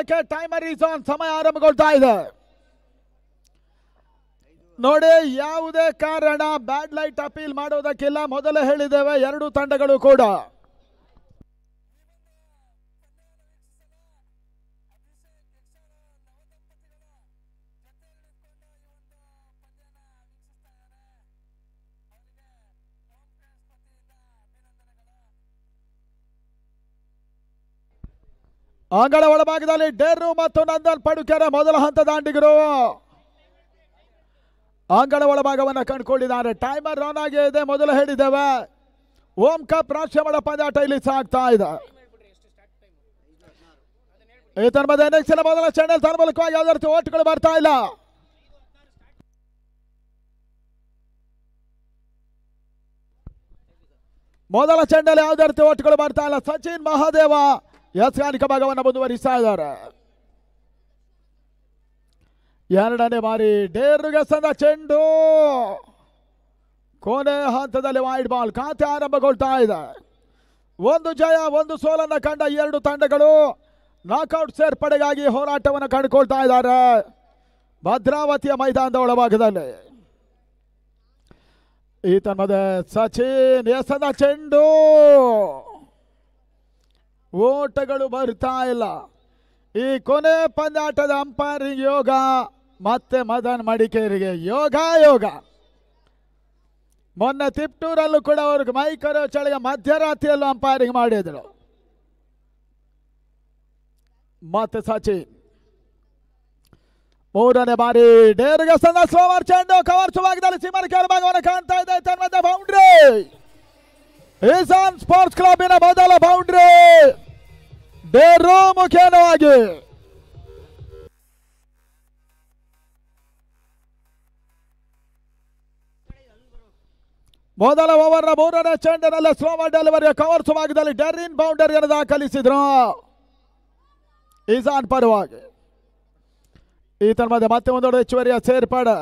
ನಿಧಾನಕ್ಕೆ timer is on. ಸಮಯ ಆರಂಭಗೊಳ್ತಾ ಇದೆ. ನೋಡಿ, ಯಾವುದೇ ಕಾರಣ ಬ್ಯಾಡ್ ಲೈಟ್ ಅಪೀಲ್ ಮಾಡೋದಕ್ಕಿಲ್ಲ. ಮೊದಲೇ ಹೇಳಿದ್ದೇವೆ, ಎರಡು ತಂಡಗಳು ಕೂಡ ಅಂಗಳ ಒಳಭಾಗದಲ್ಲಿ ಡೇರು ಮತ್ತು ನಂದನ್ ಪಡುಕೆರೆ ಮೊದಲ ಹಂತ ದಾಂಡಿಗರು ಅಂಗಳ ಒಳಭಾಗವನ್ನು ಕಂಡುಕೊಂಡಿದ್ದಾರೆ. ಟೈಮರ್ ಆನ್ ಆಗಿ ಇದೆ. ಮೊದಲು ಹೇಳಿದ್ದೇವೆ, ಓಂ ಕಪ್ ರಾಷ್ಟ್ರೀಯ ಮಟ್ಟ ಪಂದ್ಯಾಟ ಇಲ್ಲಿ ಸಾಗ್ತಾ ಇದೆ. ಈ ತನ್ಮದ ನೆಕ್ಸ್ಟ್ ಮೊದಲ ಚಾನೆಲ್ ತನ್ಮೂಲಕವಾಗಿ ಯಾವುದೇ ರೀತಿ ಓಟ್ಗಳು ಬರ್ತಾ ಇಲ್ಲ. ಮೊದಲ ಚೆಂಡಲ್ಲಿ ಯಾವುದೇ ರೀತಿ ಓಟ್ಗಳು ಬರ್ತಾ ಇಲ್ಲ. ಸಚಿನ್ ಮಹಾದೇವ ಯಸ್ಗಾನಿಕ ಭಾಗವನ್ನು ಮುಂದುವರಿಸ್ತಾ ಇದ್ದಾರೆ. ಎರಡನೇ ಬಾರಿ ಡೇರುಗೆ ಸಂದ ಚೆಂಡು ಕೊನೆ ಹಂತದಲ್ಲಿ ವೈಡ್ ಬಾಲ್. ಖಾತೆ ಆರಂಭಗೊಳ್ತಾ ಇದೆ. ಒಂದು ಜಯ ಒಂದು ಸೋಲನ್ನು ಕಂಡ ಎರಡು ತಂಡಗಳು ನಾಕ್ಔಟ್ ಸೇರ್ಪಡೆಗಾಗಿ ಹೋರಾಟವನ್ನು ಕಂಡುಕೊಳ್ತಾ ಇದ್ದಾರೆ ಭದ್ರಾವತಿಯ ಮೈದಾನದ ಒಳಭಾಗದಲ್ಲಿ. ಈ ತನ್ಮದ ಸಚಿನ್ ಎಸೆದ ಚೆಂಡು, ಓಟಗಳು ಬರ್ತಾ ಇಲ್ಲ. ಈ ಕೊನೆ ಪಂದ್ಯಾಟದ ಅಂಪೈರಿಂಗ್ ಯೋಗ ಮತ್ತೆ ಮದನ್ ಮಡಿಕೇರಿಗೆ ಯೋಗ. ಮೊನ್ನೆ ತಿಪ್ಟೂರಲ್ಲೂ ಕೂಡ ಅವ್ರಿಗೆ ಮೈಕರು ಚಳಿಗೆ ಮಧ್ಯರಾತ್ರಿಯಲ್ಲೂ ಅಂಪೈರಿಂಗ್ ಮಾಡಿದ್ರು. ಮತ್ತೆ ಸಚಿನ್ ಮೂರನೇ ಬಾರಿ ಡೇರುಗೆ ಸಂದ ಸ್ಲೋವರ್ ಚೆಂಡು ಕವರ್ ಭಾಗದಲ್ಲಿ ಸಿಮರ್ಕೇರ್ ಭಾಗವನ್ನು ಕಾಣ್ತಾ ಇದೆ. ತನ್ಮಧ್ಯ ಬೌಂಡ್ರಿ, ಈಸಾನ್ ಸ್ಪೋರ್ಟ್ಸ್ ಕ್ಲಬ್ಬಿನ ಮೊದಲ ಬೌಂಡ್ರಿ ಡೇರು ಮುಖೇನವಾಗಿ. ಮೊದಲ ಓವರ್ನ ಮೂರನೇ ಚೆಂಡಿನಲ್ಲಿ ಸ್ಲೋವರ್ ಡೆಲಿವರಿಯ ಕವರ್ಸ್ ಭಾಗದಲ್ಲಿ ಡೆರಿನ್ ಬೌಂಡರಿಯನ್ನು ದಾಖಲಿಸಿದ್ರು ಈಸಾನ್ ಪರವಾಗಿ. ಈ ತನ್ಮಧ್ಯೆ ಮತ್ತೆ ಒಂದೊಂದು ಹೆಚ್ಚುವರಿಯ ಸೇರ್ಪಡೆ.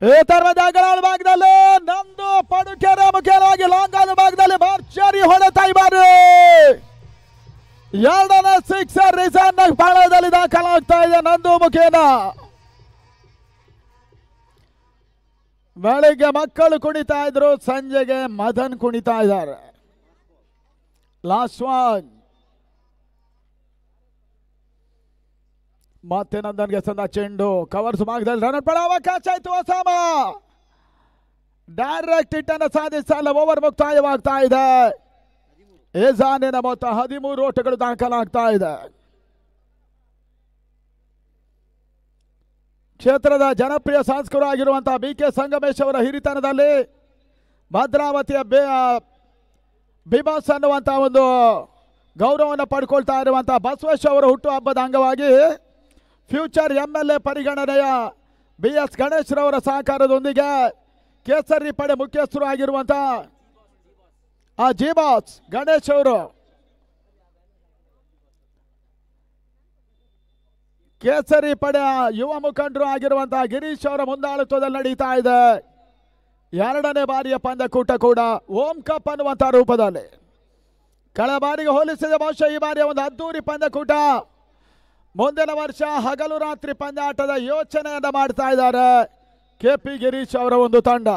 ಈ ತರಹದ ಅಗಲ ಭಾಗದಲ್ಲಿ ನಂದು ಪಡುಕೆರೆ ಮುಖ್ಯವಾಗಿ ಲಾಂಗ್ ಆದ ಭಾಗದಲ್ಲಿ ಭರ್ಜರಿ ಹೊಡೆತ. ಬಾರಿ ಎರಡನೇ ಸಿಕ್ಸರ್ ರಿಸನ್ ಪಾಳದಲ್ಲಿ ದಾಖಲಾಗ್ತಾ ಇದೆ ನಂದು ಮುಖೇನ. ಬೆಳಿಗ್ಗೆ ಮಕ್ಕಳು ಕುಣಿತಾ ಇದ್ರು, ಸಂಜೆಗೆ ಮದನ್ ಕುಣಿತಾ ಇದ್ದಾರೆ. Last one. ಮತ್ತೆ ನಂದನ್ಗೆ ಸಂದ ಚೆಂಡು ಕವರ್ಸ್ ಭಾಗದಲ್ಲಿ ರನ್ ಪಡ ಅವಕಾಶ ಆಯ್ತು. ಅಸಾಮ ಡೈರೆಕ್ಟ್ ಹಿಟ್ ಅನ್ನು ಸಾಧಿಸಲ್ಲ. ಓವರ್ ಮುಕ್ತಾಯವಾಗ್ತಾ ಇದೆ. ಏಜಾನಿನ ಮೊತ್ತ 13 ಓಟಗಳು ದಾಖಲಾಗ್ತಾ ಇದೆ. ಕ್ಷೇತ್ರದ ಜನಪ್ರಿಯ ಸಾಂಸ್ಕೃತಿಕ ಆಗಿರುವಂತಹ BK ಸಂಗಮೇಶ್ ಅವರ ಹಿರಿತನದಲ್ಲಿ ಭದ್ರಾವತಿಯ ಬಿಬಾಸ್ ಅನ್ನುವಂತಹ ಒಂದು ಗೌರವವನ್ನು ಪಡ್ಕೊಳ್ತಾ ಇರುವಂತಹ ಬಸವೇಶ್ ಅವರ ಹುಟ್ಟುಹಬ್ಬದ ಅಂಗವಾಗಿ ಫ್ಯೂಚರ್ MLA ಪರಿಗಣನೆಯ BS ಗಣೇಶ್ ರವರ ಸಹಕಾರದೊಂದಿಗೆ ಕೇಸರಿ ಪಡೆ ಮುಖ್ಯಸ್ಥರು ಆಗಿರುವಂತಹ ಜಿಬಾಸ್ ಗಣೇಶ್ ಅವರು ಕೇಸರಿ ಪಡೆ ಯುವ ಮುಖಂಡರು ಆಗಿರುವಂತಹ ಗಿರೀಶ್ ಅವರ ಮುಂದಾಳತ್ವದಲ್ಲಿ ನಡೀತಾ ಇದೆ. ಎರಡನೇ ಬಾರಿಯ ಪಂದ್ಯಕೂಟ ಕೂಡ ಓಂ ಕಪ್ ಅನ್ನುವಂತಹ ರೂಪದಲ್ಲಿ. ಕಳೆದ ಬಾರಿಗೆ ಹೋಲಿಸಿದ ಬಹುಶಃ ಈ ಬಾರಿಯ ಒಂದು ಅದ್ದೂರಿ ಪಂದ್ಯಕೂಟ. ಮುಂದಿನ ವರ್ಷ ಹಗಲು ರಾತ್ರಿ ಪಂದ್ಯಾಟದ ಯೋಚನೆಯನ್ನ ಮಾಡ್ತಾ ಇದ್ದಾರೆ KP ಗಿರೀಶ್ ಅವರ ಒಂದು ತಂಡ.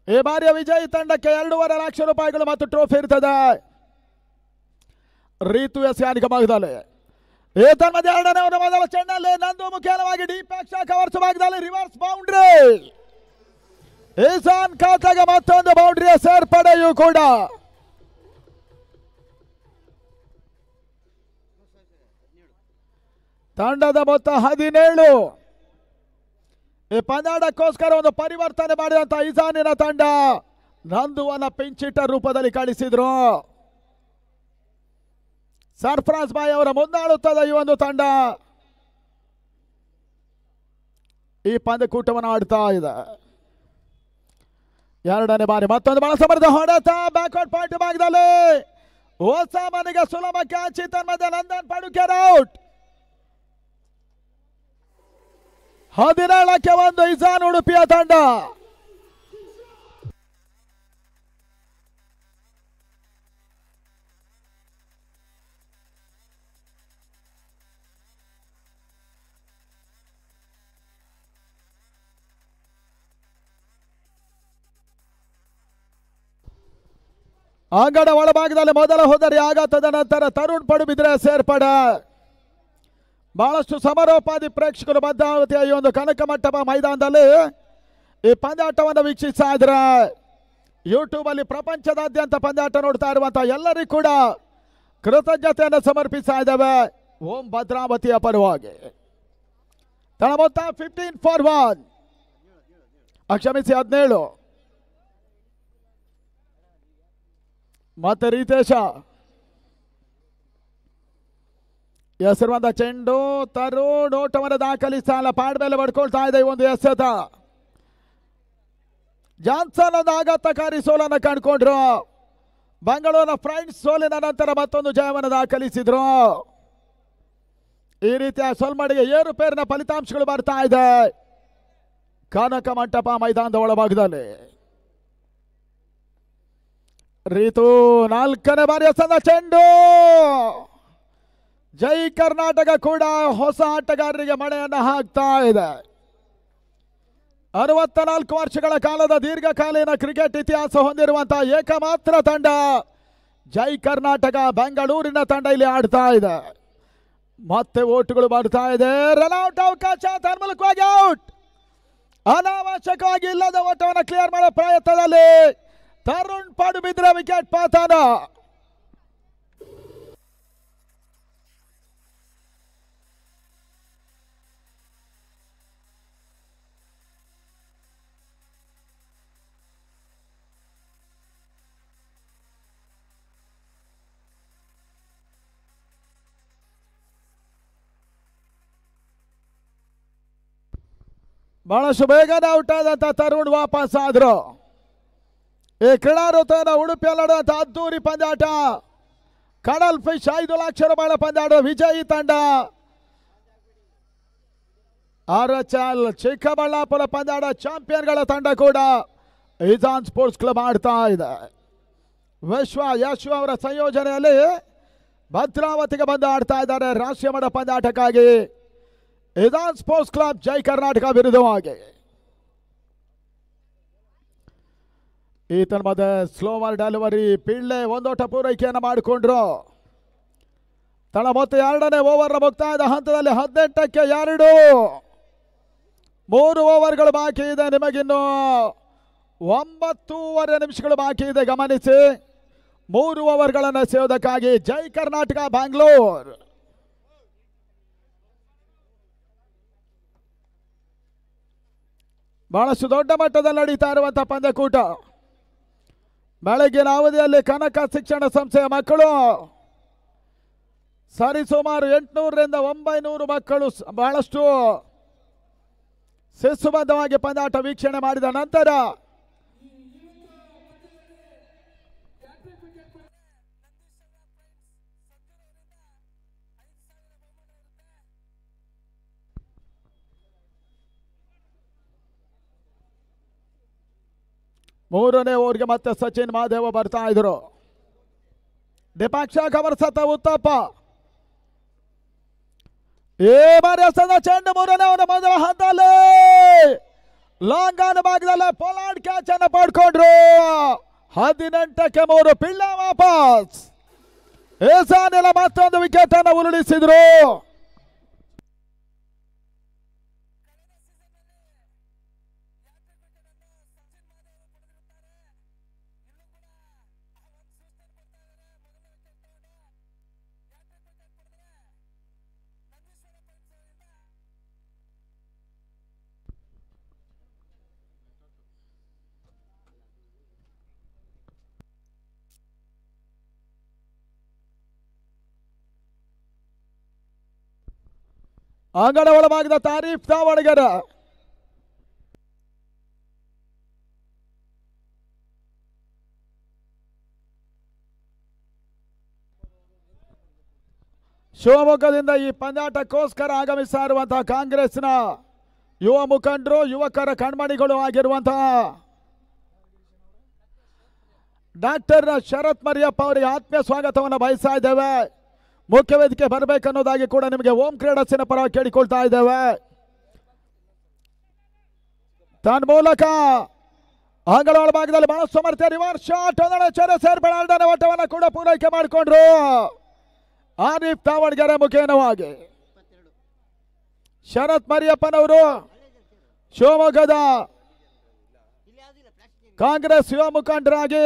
ಈ ಬಾರಿಯ ವಿಜಯಿ ತಂಡಕ್ಕೆ 2.5 ಲಕ್ಷ ರೂಪಾಯಿಗಳು ಮತ್ತು ಟ್ರೋಫಿ ಇರ್ತದೆ. ರೀತು ಎಸ್ಯಾನಿಕ ಭಾಗದಲ್ಲಿ ಈ ತನ್ಮಧ್ಯೆ ಎರಡನೇ ಮೊದಲ ಚೆಂಡಲ್ಲಿ ನಂದು ಮುಖ್ಯವಾಗಿ ಡೀಪ್ ಕವರ್ಸ್ ಭಾಗದಲ್ಲಿ ರಿವರ್ಸ್ ಬೌಂಡ್ರಿ. ಈಸಾನ್ ಖಾತೆಗೆ ಮತ್ತೊಂದು ಬೌಂಡ್ರಿಯ ಸೇರ್ಪಡೆಯೂ ಕೂಡ. ತಂಡದ ಮೊತ್ತ 17. ಈ ಪಂದ್ಯಾಟಕ್ಕೋಸ್ಕರ ಒಂದು ಪರಿವರ್ತನೆ ಮಾಡಿದಂತ ಈಸಾನಿನ ತಂಡ ನಂದುವನ್ನ ಪಿಂಚಿಟ ರೂಪದಲ್ಲಿ ಕಳಿಸಿದ್ರು. ಸರ್ಫರಾಜ್ ಬಾಯ್ ಅವರ ಮುಂದಾಳುತ್ತದೆ ಈ ಒಂದು ತಂಡ. ಈ ಪಂದ್ಯಕೂಟವನ್ನು ಆಡ್ತಾ ಇದೆ. ಎರಡನೇ ಬಾರಿ ಮತ್ತೊಂದು ಬಹಳ ಸಮರದ ಹೊಡೆತ ಬ್ಯಾಕ್ವರ್ಡ್ ಪಾಯಿಂಟ್ ಭಾಗದಲ್ಲಿ ಹೊಸ ಮನೆಗೆ ಸುಲಭ ಕ್ಯಾಚ್ ತನ್ಮಧ್ಯೆ ನಂದನ್ ಪಡುಕೆರ್ ಔಟ್. 17ಕ್ಕೆ 1 ಇಜಾನ್ ಉಡುಪಿಯ ತಂಡ. ಅಂಗಡ ಒಳಭಾಗದಲ್ಲಿ ಮೊದಲ ಹೋದರೆ ಆಘಾತದ ನಂತರ ತರುಣ್ ಪಡುಬಿದ್ರೆ ಸೇರ್ಪಡೆ. ಬಹಳಷ್ಟು ಸಮರೋಪಾದಿ ಪ್ರೇಕ್ಷಕರು ಭದ್ರಾವತಿಯ ಈ ಒಂದು ಕನಕ ಮಂಟಪ ಮೈದಾನದಲ್ಲಿ ಈ ಪಂದ್ಯಾಟವನ್ನು ವೀಕ್ಷಿಸ್ತಾ ಇದ್ರೆ ಯೂಟ್ಯೂಬ್ ಅಲ್ಲಿ ಪ್ರಪಂಚದಾದ್ಯಂತ ಪಂದ್ಯಾಟ ನೋಡ್ತಾ ಇರುವಂತಹ ಎಲ್ಲರಿಗೂ ಕೂಡ ಕೃತಜ್ಞತೆಯನ್ನು ಸಮರ್ಪಿಸ್ತಾ ಇದ್ದೇವೆ. ಓಂ ಭದ್ರಾವತಿಯ ಪರವಾಗಿ ತನ್ನ ಮೊತ್ತ 15-1 ಕ್ಷಮಿಸಿ 17. ಮತ್ತೆ ರೀತೇಶ ಹೆಸರುವಂತ ಚೆಂಡು ತರುಣ್ ಓಟವನ್ನು ದಾಖಲಿಸ್ತಾಲ ಪಾಡ್ ಮೇಲೆ ಬಡ್ಕೊಳ್ತಾ ಇದೆ. ಒಂದು ಎಸೆತ ಜಾನ್ಸನ್ ಒಂದು ಆಘಾತಕಾರಿ ಸೋಲನ್ನು ಕಂಡುಕೊಂಡ್ರು. ಬೆಂಗಳೂರಿನ ಫ್ರೆಂಡ್ಸ್ ಸೋಲಿನ ನಂತರ ಮತ್ತೊಂದು ಜಯವನ್ನು ದಾಖಲಿಸಿದ್ರು. ಈ ರೀತಿಯ ಸೊಲ್ಮಡಿಗೆ ಏರುಪೇರಿನ ಫಲಿತಾಂಶಗಳು ಬರ್ತಾ ಇದೆ ಕನಕ ಮಂಟಪ ಮೈದಾನದ ಒಳಭಾಗದಲ್ಲಿ. ರೀತು 4ನೇ ಬಾರಿ ಎಸೆದ ಚೆಂಡು. ಜೈ ಕರ್ನಾಟಕ ಕೂಡ ಹೊಸ ಆಟಗಾರರಿಗೆ ಮಣೆಯನ್ನು ಹಾಕ್ತಾ ಇದೆ. 64 ವರ್ಷಗಳ ಕಾಲದ ದೀರ್ಘಕಾಲೀನ ಕ್ರಿಕೆಟ್ ಇತಿಹಾಸ ಹೊಂದಿರುವಂತಹ ಏಕಮಾತ್ರ ತಂಡ ಜೈ ಕರ್ನಾಟಕ ಬೆಂಗಳೂರಿನ ತಂಡ ಇಲ್ಲಿ ಆಡ್ತಾ ಇದೆ. ಮತ್ತೆ ಓಟುಗಳು ಬರ್ತಾ ಇದೆ. ರನ್ಔಟ್ ಅವಕಾಶ ತನ್ಮೂಲಕವಾಗಿ ಔಟ್. ಅನಾವಶ್ಯಕವಾಗಿ ಇಲ್ಲದ ಓಟವನ್ನು ಕ್ಲಿಯರ್ ಮಾಡೋ ಪ್ರಯತ್ನದಲ್ಲಿ ತರುಣ್ ಪಡುಬಿದ್ರೆ ವಿಕೆಟ್ ಪತನ. ಬಹಳಷ್ಟು ಬೇಗನೆ ಔಟ್ ಆದಂತ ತರುಣ್ ವಾಪಸ್ ಆದ್ರು. ಈ ಕ್ರೀಡಾಋತುವಿನ ಉಡುಪಿಯಲ್ಲಿ ನಡೆದಂತ ಅದ್ದೂರಿ ಪಂದ್ಯಾಟ ಕಡಲ್ ಫಿಶ್ 5 ಲಕ್ಷ ರೂಪಾಯಿ ಪಂದ್ಯಾಟ ವಿಜಯಿ ತಂಡ RHL ಚಿಕ್ಕಬಳ್ಳಾಪುರ ಪಂದ್ಯಾಟ ಚಾಂಪಿಯನ್ಗಳ ತಂಡ ಕೂಡ ಇಜಾನ್ ಸ್ಪೋರ್ಟ್ಸ್ ಕ್ಲಬ್ ಆಡ್ತಾ ಇದೆ. ವಿಶ್ವ ಯಶು ಅವರ ಸಂಯೋಜನೆಯಲ್ಲಿ ಭದ್ರಾವತಿಗೆ ಬಂದು ಆಡ್ತಾ ಇದ್ದಾರೆ ರಾಷ್ಟ್ರೀಯ ಮಟ್ಟ ಪಂದ್ಯಾಟಕ್ಕಾಗಿ ಇಜಾನ್ ಸ್ಪೋರ್ಟ್ಸ್ ಕ್ಲಬ್ ಜೈ ಕರ್ನಾಟಕ ವಿರುದ್ಧವಾಗಿ. ಈತನ ಮಧ್ಯೆ ಸ್ಲೋವರ್ ಡೆಲಿವರಿ ಪಿಳ್ಳೆ ಒಂದೋಟ ಪೂರೈಕೆಯನ್ನು ಮಾಡಿಕೊಂಡ್ರು. ತಳ ಮೊತ್ತ 2ನೇ ಓವರ್ ಮುಕ್ತಾಯದ ಹಂತದಲ್ಲಿ 18ಕ್ಕೆ 2. 3 ಓವರ್ಗಳು ಬಾಕಿ ಇದೆ. ನಿಮಗಿನ್ನು 9.5 ನಿಮಿಷಗಳು ಬಾಕಿ ಇದೆ. ಗಮನಿಸಿ 3 ಓವರ್ಗಳನ್ನು ಎಸೆಯುವುದಕ್ಕಾಗಿ ಜೈ ಕರ್ನಾಟಕ ಬ್ಯಾಂಗ್ಳೂರ್. ಬಹಳಷ್ಟು ದೊಡ್ಡ ಮಟ್ಟದಲ್ಲಿ ನಡೀತಾ ಇರುವಂತಹ ಪಂದ್ಯಕೂಟ. ಬೆಳಗಿನ ಅವಧಿಯಲ್ಲಿ ಕನಕ ಶಿಕ್ಷಣ ಸಂಸ್ಥೆಯ ಮಕ್ಕಳು ಸರಿಸುಮಾರು 800ರಿಂದ 900 ಮಕ್ಕಳು ಬಹಳಷ್ಟು ಶಿಸ್ತುಬದ್ಧವಾಗಿ ಪಂದ್ಯಾಟ ವೀಕ್ಷಣೆ ಮಾಡಿದ ನಂತರ ಮೂರನೇ ಓವರ್ಗೆ ಮತ್ತೆ ಸಚಿನ್ ಮಹಾದೇವ ಬರ್ತಾ ಇದ್ರು. ಡಿಪಾಕ್ಷ ಕವರ್ಸತ್ತ ಉತ್ತಪ್ಪ ಬಾರಿ ಚೆಂಡು 3ನೇ ಓವರ್ ಮೊದಲ ಹಂತದಲ್ಲಿ ಲಾಂಗ್ ಆನ್ ಭಾಗದಲ್ಲಿ ಪೊಲಾರ್ಡ್ ಕ್ಯಾಚ್ ಅನ್ನು ಪಡ್ಕೊಂಡ್ರು. 18ಕ್ಕೆ 3 ಪಿಳ್ಳ ವಾಪಸ್. ಏಸಾನೆಲ್ಲ ಮತ್ತೊಂದು ವಿಕೆಟ್ ಅನ್ನು ಉರುಳಿಸಿದ್ರು. ಅಂಗಡ ಒಳಭಾಗದ ತಾರೀಫ್ ದಾವಣಗೆರೆ ಶಿವಮೊಗ್ಗದಿಂದ ಈ ಪಂದ್ಯಾಟಕ್ಕೋಸ್ಕರ ಆಗಮಿಸ್ತಾ ಇರುವಂತಹ ಕಾಂಗ್ರೆಸ್ನ ಯುವ ಮುಖಂಡರು, ಯುವಕರ ಕಣ್ಮಣಿಗಳು ಆಗಿರುವಂತಹ ಡಾಕ್ಟರ್ ಶರತ್ ಮರಿಯಪ್ಪ ಅವರಿಗೆ ಆತ್ಮೀಯ ಸ್ವಾಗತವನ್ನು ಬಯಸ್ತಾ ಇದ್ದೇವೆ. ಮುಖ್ಯ ವೇದಿಕೆ ಬರಬೇಕನ್ನೋದಾಗಿ ಕೂಡ ನಿಮಗೆ ಓಂ ಕ್ರೀಡಾಸಿನ ಪರವಾಗಿ ಕೇಳಿಕೊಳ್ತಾ ಇದ್ದೇವೆ. ತನ್ಮೂಲಕ ಅಂಗಳ ಒಳಭಾಗದಲ್ಲಿ ಬಹಳ ಸಮರ್ಥ ರಿವರ್ಸ್ ಶಾಟ್ ಸೇರ್ಪಡೆ ಎರಡನೇ ಓಟವನ್ನು ಕೂಡ ಪೂರೈಕೆ ಮಾಡಿಕೊಂಡ್ರು ಆರಿಫ್ ತಾವಣಗೆರೆ ಮುಖೇನವಾಗಿ. ಶರತ್ ಮರಿಯಪ್ಪನವರು ಶಿವಮೊಗ್ಗದ ಕಾಂಗ್ರೆಸ್ ಯುವ ಮುಖಂಡರಾಗಿ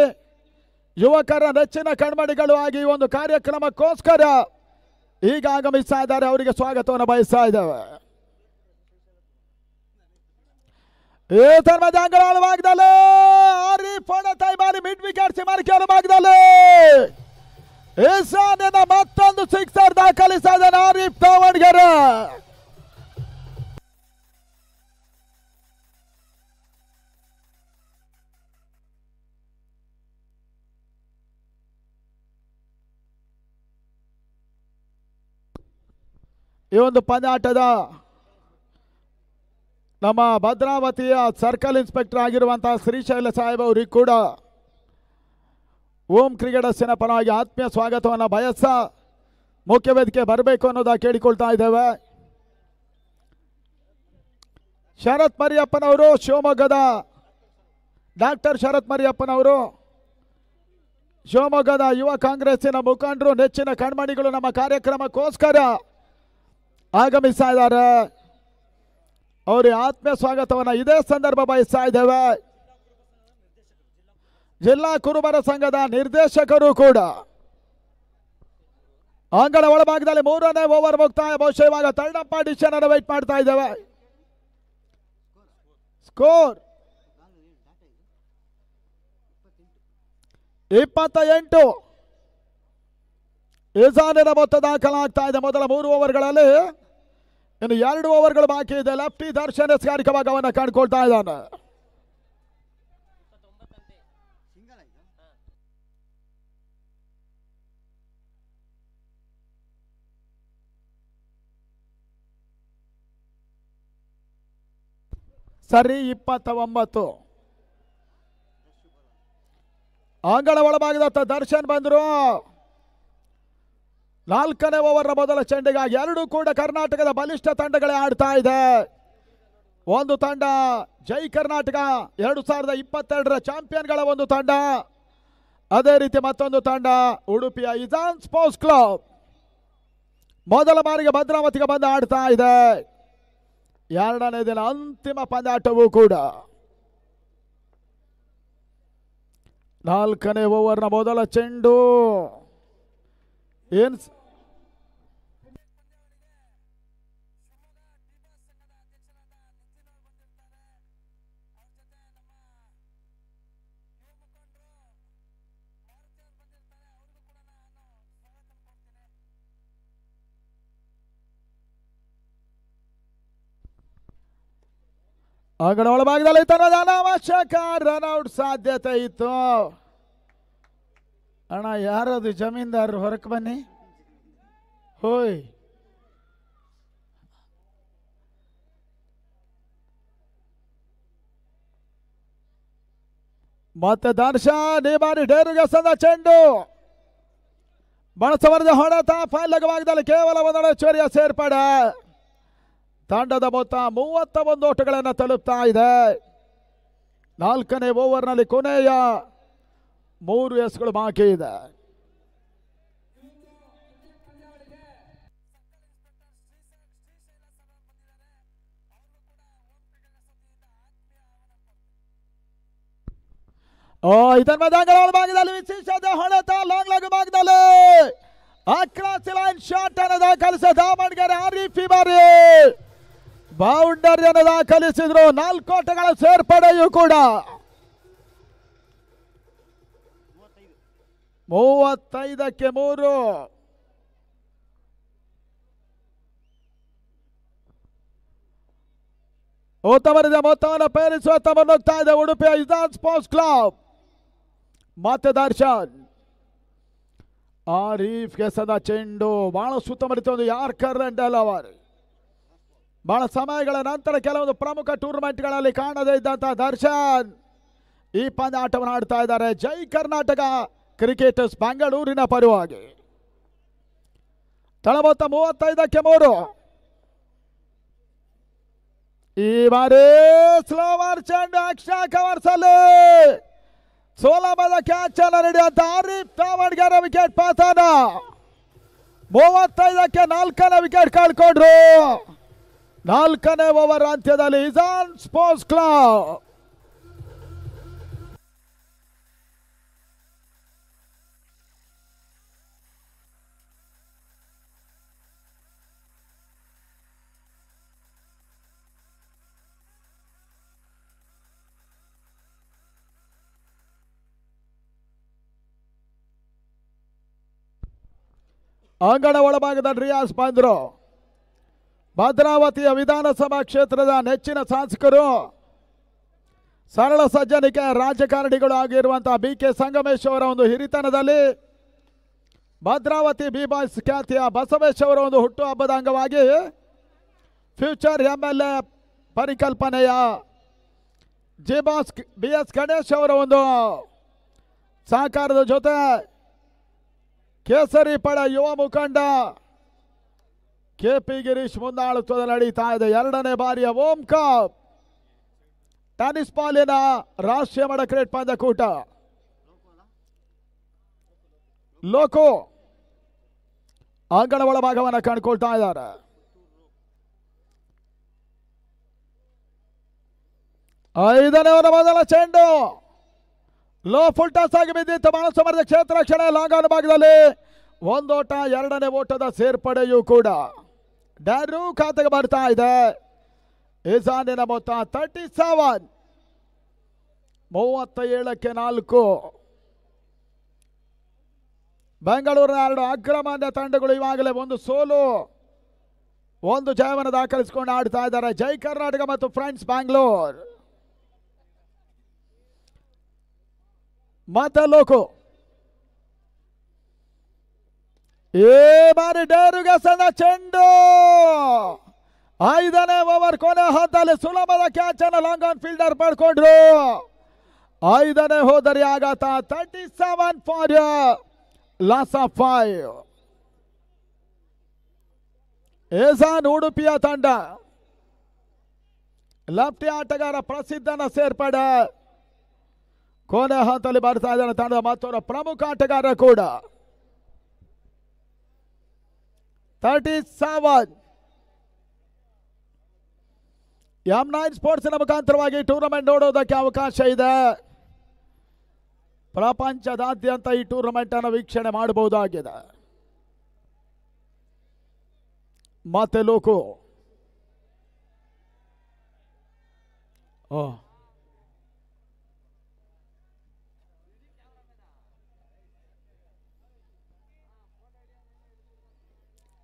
ಯುವಕರ ನೆಚ್ಚಿನ ಕಣ್ಮಣಿಗಳು ಆಗಿ ಈ ಒಂದು ಕಾರ್ಯಕ್ರಮಕ್ಕೋಸ್ಕರ ಈಗ ಆಗಮಿಸ್ತಾ ಇದ್ದಾರೆ. ಅವರಿಗೆ ಸ್ವಾಗತವನ್ನು ಬಯಸ್ತಾ ಇದ್ದೇವೆ. ಈ ತನ್ಮಧ್ಯೆ ಅಂಗಳ ಒಳಭಾಗದಲ್ಲಿ ಆರಿಫ್ ಬಾರಿ ಮಿಡ್ ವಿಕೆಟ್ ಸಿಮಾರಿಕೆ ಭಾಗದಲ್ಲಿ ಈಶಾನ್ಯನ ಮತ್ತೊಂದು ಸಿಕ್ಸರ್ ದಾಖಲಿಸ್ತಾ ಇದ್ದಾನೆ ಆರಿಫ್ ತಾವಣಗೆರೆ. ಈ ಒಂದು ಪಂದ್ಯಾಟದ ನಮ್ಮ ಭದ್ರಾವತಿಯ ಸರ್ಕಲ್ ಇನ್ಸ್ಪೆಕ್ಟರ್ ಆಗಿರುವಂತಹ ಶ್ರೀಶೈಲ ಸಾಹೇಬ್ ಅವರಿಗೆ ಕೂಡ ಓಂ ಕ್ರಿಕೆಟರ್ಸಿನ ಪರವಾಗಿ ಆತ್ಮೀಯ ಸ್ವಾಗತವನ್ನು ಬಯಸ ಮುಖ್ಯ ವೇದಿಕೆ ಬರಬೇಕು ಅನ್ನೋದನ್ನು ಕೇಳಿಕೊಳ್ತಾ ಇದ್ದೇವೆ. ಶರತ್ ಮರಿಯಪ್ಪನವರು ಶಿವಮೊಗ್ಗದ ಡಾಕ್ಟರ್ ಶರತ್ ಮರಿಯಪ್ಪನವರು ಶಿವಮೊಗ್ಗದ ಯುವ ಕಾಂಗ್ರೆಸ್ಸಿನ ಮುಖಂಡರು, ನೆಚ್ಚಿನ ಕಣ್ಮಣಿಗಳು ನಮ್ಮ ಕಾರ್ಯಕ್ರಮಕ್ಕೋಸ್ಕರ ಆಗಮಿಸ್ತಾ ಇದ್ದಾರೆ. ಅವರಿಗೆ ಆತ್ಮೀಯ ಸ್ವಾಗತವನ್ನು ಇದೇ ಸಂದರ್ಭ ಬಯಸ್ತಾ ಇದ್ದೇವೆ. ಜಿಲ್ಲಾ ಕುರುಬರ ಸಂಘದ ನಿರ್ದೇಶಕರು ಕೂಡ ಅಂಗಳ ಒಳಭಾಗದಲ್ಲಿ ಮೂರನೇ ಓವರ್ ಮುಕ್ತಾಯ. ಬಹುಶಃ ಇವಾಗ ಥರ್ಡ್ ಅಂಪೈರ್ ಡಿಸಿಷನ್ ಅನ್ನು ವೇಟ್ ಮಾಡ್ತಾ ಇದ್ದೇವೆ. ಸ್ಕೋರ್ 28. ಈಶಾನ್ಯದ ಮೊತ್ತ ದಾಖಲಾಗ್ತಾ ಇದೆ ಮೊದಲ 3 ಓವರ್ಗಳಲ್ಲಿ. ಇನ್ನು 2 ಓವರ್ಗಳು ಬಾಕಿ ಇದೆ. ಲೆಫ್ಟಿ ದರ್ಶನ್ ಎಸ್ಗಾರಿಕಾ ಭಾಗವನ್ನು ಕಂಡುಕೊಳ್ತಾ ಇದ್ದಾನೆ. ಸರಿ 29. ಅಂಗಳ ಒಳಭಾಗದತ್ತ ದರ್ಶನ್ ಬಂದರು. 4ನೇ ಓವರ್ನ ಮೊದಲ ಚೆಂಡಿಗಾಗಿ 2 ಕೂಡ ಕರ್ನಾಟಕದ ಬಲಿಷ್ಠ ತಂಡಗಳೇ ಆಡ್ತಾ ಇದೆ. ಒಂದು ತಂಡ ಜೈ ಕರ್ನಾಟಕ 2022ರ ಚಾಂಪಿಯನ್ಗಳ ಒಂದು ತಂಡ, ಅದೇ ರೀತಿ ಮತ್ತೊಂದು ತಂಡ ಉಡುಪಿಯ ಇಜಾನ್ ಸ್ಪೋರ್ಟ್ಸ್ ಕ್ಲಬ್ ಮೊದಲ ಬಾರಿಗೆ ಭದ್ರಾವತಿಗೆ ಬಂದು ಆಡ್ತಾ ಇದೆ. 2ನೇ ದಿನ ಅಂತಿಮ ಪಂದ್ಯಾಟವೂ ಕೂಡ. 4ನೇ ಓವರ್ನ ಮೊದಲ ಚೆಂಡು ಏನು ಅಂಗಡ ಒಳಭಾಗದಲ್ಲಿ ತನ್ನದ ಅನಾವಶ್ಯಕ ರನ್ಔಟ್ ಸಾಧ್ಯತೆ ಇತ್ತು. ಅಣ್ಣ ಯಾರದು ಜಮೀನ್ದಾರರು ಹೊರಕ್ಕೆ ಬನ್ನಿ. ಹೋಯ್ ಮತ್ತೆ ದರ್ಶನ್ ಈ ಬಾರಿ ಡೇರುಗೆ ಸಂದ ಚೆಂಡು ಬಳಸವರದ ಹೊಡೆತ. ಫೈಲ್ ಭಾಗದಲ್ಲಿ ಕೇವಲ ಒಂದೊಡೆ ಚೋರಿಯ ಸೇರ್ಪಡೆ. ತಂಡದ ಮೊತ್ತ 31 ಓಟಗಳನ್ನು ತಲುಪ್ತಾ ಇದೆ. 4ನೇ ಓವರ್ನಲ್ಲಿ ಕೊನೆಯ 3 ಎಸ್ಗಳು ಬಾಕಿ ಇದೆ. ಇದರ ಭಾಗದಲ್ಲಿ ವಿಶೇಷ ಹೊಡೆತ ಲಾಂಗ್ ಲೆಗ್ ಭಾಗದಲ್ಲಿ ಅಕ್ರಾಸ್ ಲೈನ್ ಶಾಟ್ ಅನ್ನು ದಾಖಲಿಸಿದ ದಾವಣಗೆರೆ ಆರಿಫ್ ಬಾರಿ ಬೌಂಡರಿಯನ್ನು ದಾಖಲಿಸಿದ್ರು. 4 ಓಟಗಳ ಸೇರ್ಪಡೆಯೂ ಕೂಡ 35ಕ್ಕೆ 3. ಉತ್ತಮರಿದ ಮೊತ್ತವನ್ನು ಪೇರಿಸುವ ತಮ್ಮ ನುಗ್ತಾ ಇದೆ ಉಡುಪಿಯ ಇಜಾನ್ ಸ್ಪೋರ್ಟ್ಸ್ ಕ್ಲಬ್. ಮತ್ತೆ ದರ್ಶನ್ ಆರೀಫ್ಗೆ ಸದಾ ಚೆಂಡು ಬಹಳ ಸುತ್ತಮುತ್ತ ಒಂದು ಯಾರ್ಕರ್ ಡೆಲವರ್. ಬಹಳ ಸಮಯಗಳ ನಂತರ ಕೆಲವೊಂದು ಪ್ರಮುಖ ಟೂರ್ನಮೆಂಟ್ಗಳಲ್ಲಿ ಕಾಣದೇ ಇದ್ದಂತಹ ದರ್ಶನ್ ಈ ಪಂದ್ಯಾಟವನ್ನು ಆಡ್ತಾ ಇದ್ದಾರೆ. ಜೈ ಕರ್ನಾಟಕ ಕ್ರಿಕೆಟರ್ಸ್ ಬೆಂಗಳೂರಿನ ಪರವಾಗಿ. ತಳಮೊತ್ತ 35ಕ್ಕೆ 3. ಈ ಬಾರಿ ಸ್ಲೋವರ್ ಚೆಂಡು ಎಕ್ಸ್ಟ್ರಾ ಕವರ್ಸ್ ಅಲ್ಲಿ ಸೋಲಭದ ಕ್ಯಾಚ್ ಅನ್ನು ನಡೆಯುವಂತ ಆರೀಫ್ ತಾವಡ್ಗೆರೆ ವಿಕೆಟ್ ಪತನ. 35ಕ್ಕೆ 4ನೇ ವಿಕೆಟ್ ಕಳ್ಕೊಂಡ್ರು. 4ನೇ ಓವರ್ ಅಂತ್ಯದಲ್ಲಿ ಇಜಾನ್ ಸ್ಪೋರ್ಟ್ಸ್ ಕ್ಲಬ್ ಅಂಗಣ ಒಳಭಾಗದಲ್ಲಿ ರಿಯಾಜ್ ಬಂದ್ರು. ಭದ್ರಾವತಿಯ ವಿಧಾನಸಭಾ ಕ್ಷೇತ್ರದ ನೆಚ್ಚಿನ ಶಾಸಕರು, ಸರಳ ಸಜ್ಜನಿಕೆ ರಾಜಕಾರಣಿಗಳು ಆಗಿರುವಂತಹ BK ಸಂಗಮೇಶ್ ಅವರ ಒಂದು ಹಿರಿತನದಲ್ಲಿ ಭದ್ರಾವತಿ ಬಿ-ಬಾಯ್ಸ್ ಖ್ಯಾತಿಯ ಬಸವೇಶ್ ಅವರ ಒಂದು ಹುಟ್ಟುಹಬ್ಬದ ಅಂಗವಾಗಿ ಫ್ಯೂಚರ್ MLA ಪರಿಕಲ್ಪನೆಯ BS ಗಣೇಶ್ ಅವರ ಒಂದು ಸಹಕಾರದ ಜೊತೆ ಕೇಸರಿ ಪಡ ಯುವ ಮುಖಂಡ KP ಗಿರೀಶ್ ಮುಂದಾಳತ್ವದಲ್ಲಿ ನಡೀತಾ ಇದೆ 2ನೇ ಬಾರಿಯ ಓಂ ಕಪ್ ಟೆನ್ನಿಸ್ ಬಾಲಿನ ರಾಷ್ಟ್ರೀಯ ಮಟ್ಟ ಕ್ರಿಕೆಟ್ ಪಂದ್ಯಕೂಟ. ಲೋಕೋ ಅಂಗಣ ಒಳಭಾಗವನ್ನು ಕಂಡುಕೊಳ್ತಾ ಇದ್ದಾರೆ. ಐದನೇ ಓವರ್ ಮೊದಲ ಚೆಂಡು ಲೋ ಫುಲ್ ಟಾಸ್ ಆಗಿ ಬಿದ್ದಿತ್ತು. ಬಹಳ ಸಮರ್ಥ ಕ್ಷೇತ್ರ ರಕ್ಷಣೆ ಲಾಂಗ್ ಭಾಗದಲ್ಲಿ ಒಂದೋಟ 2ನೇ ಓಟದ ಸೇರ್ಪಡೆಯೂ ಕೂಡ ಡ್ಯಾರು ಖಾತೆಗೆ ಬರ್ತಾ ಇದೆ. ಇಜಾನಿನ ಮೊತ್ತ 37. 37ಕ್ಕೆ 4. ಬೆಂಗಳೂರಿನ 2 ಅಗ್ರಮಾನ್ಯ ತಂಡಗಳು ಇವಾಗಲೇ ಒಂದು ಸೋಲು ಒಂದು ಜಯವನ್ನು ದಾಖಲಿಸಿಕೊಂಡು ಆಡ್ತಾ ಇದ್ದಾರೆ. ಜೈ ಕರ್ನಾಟಕ ಮತ್ತು ಫ್ರೆಂಡ್ಸ್ ಬ್ಯಾಂಗ್ಳೂರ್. ಮತ್ತೆ ಲೋಕೋ ಈ ಬಾರಿ ಡೇರುಗೆ ಸಣ್ಣ ಚೆಂಡು 5ನೇ ಓವರ್ ಕೊನೆ ಹಂತದಲ್ಲಿ ಸುಲಭದ ಕ್ಯಾಚ್ ಅನ್ನು ಲಾಂಗ್ ಆನ್ ಫೀಲ್ಡರ್ ಪಡ್ಕೊಂಡ್ರು. 5ನೇ ಹೋದರಿ ಆಘಾತ 37 ಫಾರ್ ಲಾಸ್ ಆಫ್ 5. ಏಜಾನ್ ಉಡುಪಿಯ ತಂಡ ಲೆಫ್ಟಿ ಆಟಗಾರ ಪ್ರಸಿದ್ಧನ ಸೇರ್ಪಡೆ ಕೊನೆ ಹಂತದಲ್ಲಿ ಬರ್ತಾ ಇದ್ದಾನೆ. ತಂಡದ ಮತ್ತೊಬ್ಬ ಪ್ರಮುಖ ಆಟಗಾರ ಕೂಡ 37. M9 ಸ್ಪೋರ್ಟ್ಸ್ನ ಮುಖಾಂತರವಾಗಿ ಟೂರ್ನಮೆಂಟ್ ನೋಡೋದಕ್ಕೆ ಅವಕಾಶ ಇದೆ. ಪ್ರಪಂಚದಾದ್ಯಂತ ಈ ಟೂರ್ನಮೆಂಟ್ ಅನ್ನು ವೀಕ್ಷಣೆ ಮಾಡಬಹುದಾಗಿದೆ. ಮತ್ತೆ ಲೋಕೋ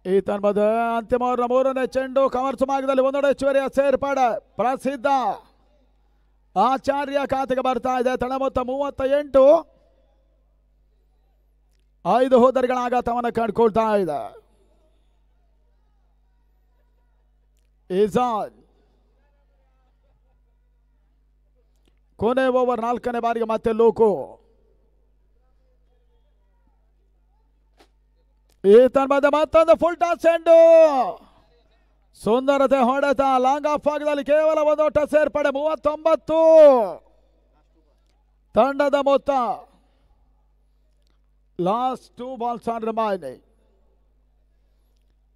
ಈ ತನ್ಮದ ಅಂತಿಮ ಓವರ್ನ 3ನೇ ಚೆಂಡು ಕವರ್ಸ್ ಭಾಗದಲ್ಲಿ ಒಂದೊಡೆ ಹೆಚ್ಚುವರಿಯ ಸೇರ್ಪಡೆ ಪ್ರಸಿದ್ಧ ಆಚಾರ್ಯ ಖಾತೆಗೆ ಬರ್ತಾ ಇದೆ. ತಳ ಮೊತ್ತ 38. 5 ಹೋದರಿಗಳ ಆಘಾತವನ್ನು ಕಂಡುಕೊಳ್ತಾ ಇದೆ. ಇಜಾನ್ ಕೊನೆ ಓವರ್ 4ನೇ ಬಾರಿಗೆ ಮತ್ತೆ ಲೋಕೋ. ಈ ತನ್ಮದ ಮತ್ತೊಂದು ಫುಲ್ ಟಾಸ್ ಚೆಂಡು ಸುಂದರತೆ ಹೊಡೆತ ಲಾಂಗ್ ಆಫ್ ಭಾಗದಲ್ಲಿ ಕೇವಲ ಒಂದೋಟ ಸೇರ್ಪಡೆ 39. ತಂಡದ ಮೊತ್ತ ಲಾಸ್ಟ್ 2 ಬಾಲ್ಸ್ ಆನ್ ರಿಮೈನಿಂಗ್.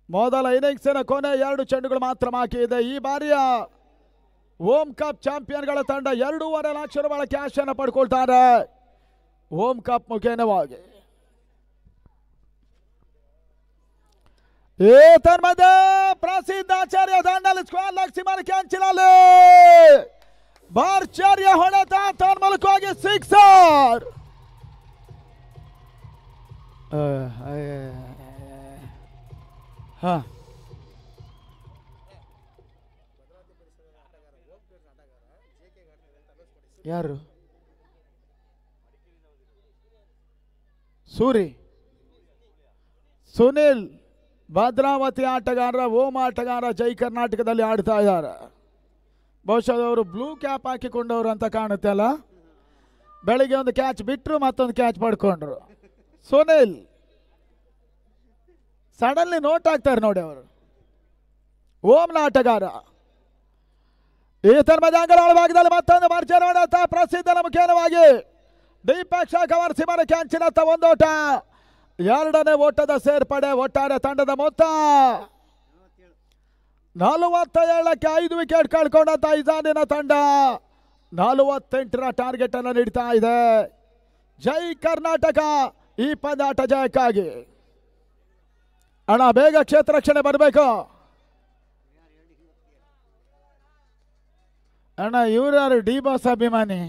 ಮೊದಲ ಇನ್ನಿಂಗ್ಸಿನ ಕೊನೆ 2 ಚೆಂಡುಗಳು ಮಾತ್ರ ಬಾಕಿ ಇದೆ. ಈ ಬಾರಿಯ ಓಂ ಕಪ್ ಚಾಂಪಿಯನ್ಗಳ ತಂಡ 2.5 ಲಕ್ಷ ರೂಪಾಯಿ ಕ್ಯಾಶ್ ಅನ್ನು ಪಡ್ಕೊಳ್ತಾರೆ ಓಂ ಕಪ್ ಮುಖೇನವಾಗಿ. ಈ ತನ್ಮಧ್ಯೆ ಪ್ರಸಿದ್ಧ ಆಚಾರ್ಯ ದಾಂಡಲ್ಲಿ ಸ್ಕ್ವೇರ್ ಲೆಗ್ ಸಿಮರ್ಕೆ ಅಂಚಿನಲ್ಲಿ ಬಾರ್ಚಾರ್ಯ ಹೊಡೆತ ತನ್ಮೂಲಕವಾಗಿ 6. ಯಾರು? ಸೂರಿ ಸುನಿಲ್ ಭದ್ರಾವತಿ ಆಟಗಾರ, ಓಂ ಆಟಗಾರ ಜೈ ಕರ್ನಾಟಕದಲ್ಲಿ ಆಡ್ತಾ ಇದ್ದಾರೆ. ಬಹುಶಃ ಅವರು ಬ್ಲೂ ಕ್ಯಾಪ್ ಹಾಕಿಕೊಂಡವರು ಅಂತ ಕಾಣುತ್ತೆ ಅಲ್ಲ. ಬೆಳಿಗ್ಗೆ ಒಂದು ಕ್ಯಾಚ್ ಬಿಟ್ಟರು, ಮತ್ತೊಂದು ಕ್ಯಾಚ್ ಪಡ್ಕೊಂಡ್ರು. ಸುನಿಲ್ ಸಡನ್ಲಿ ನೋಟ್ ಆಗ್ತಾರೆ ನೋಡಿ ಅವರು. ಓಂನ ಆಟಗಾರ ಈತನ ಮಜಾಂಗಣ ಒಳಭಾಗದಲ್ಲಿ ಮತ್ತೊಂದು ಭರ್ಜರಿ ಹೊಡೆತ. ಪ್ರಸಿದ್ಧನ ಮುಖೇನವಾಗಿ ದೀಪಕ್ ಶಾಖ ಸಿಮರ ಕ್ಯಾಂಚಿನತ್ತ ಒಂದೋಟ, ಎರಡನೇ ಓಟದ ಸೇರ್ಪಡೆ. ಒಟ್ಟಾರೆ ತಂಡದ ಮೊತ್ತ 47ಕ್ಕೆ 5 ವಿಕೆಟ್ ಕಳ್ಕೊಂಡಂತ ಇಜಾನಿನ ತಂಡ 48ರ ಟಾರ್ಗೆಟ್ ಅನ್ನು ನೀಡ್ತಾ ಇದೆ. ಜೈ ಕರ್ನಾಟಕ ಈ ಪಂದ್ಯಾಟ ಜಯಕ್ಕಾಗಿ. ಅಣ್ಣ ಬೇಗ ಕ್ಷೇತ್ರ ರಕ್ಷಣೆ ಬರಬೇಕು ಅಣ್ಣ. ಇವ್ರು ಯಾರು? ಡಿ ಬಾಸ್ ಅಭಿಮಾನಿ.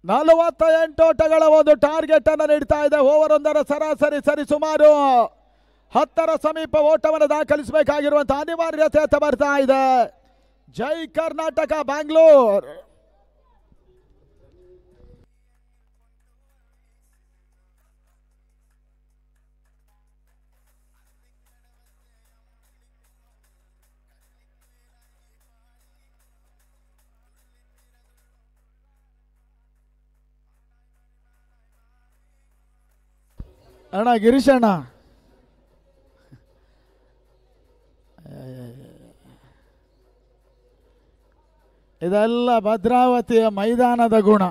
48 ಓಟಗಳ ಒಂದು ಟಾರ್ಗೆಟ್ ಅನ್ನು ನೀಡ್ತಾ ಇದೆ. ಓವರ್ ಒಂದರ ಸರಾಸರಿ ಸರಿಸುಮಾರು 10ರ ಸಮೀಪ ಓಟವನ್ನು ದಾಖಲಿಸಬೇಕಾಗಿರುವಂತಹ ಅನಿವಾರ್ಯತೆ ಬರ್ತಾ ಇದೆ. ಜೈ ಕರ್ನಾಟಕ ಬ್ಯಾಂಗ್ಳೂರ್. ಅಣ್ಣ ಗಿರೀಶ್ ಅಣ್ಣ, ಇದೆಲ್ಲ ಭದ್ರಾವತಿಯ ಮೈದಾನದ ಗುಣ.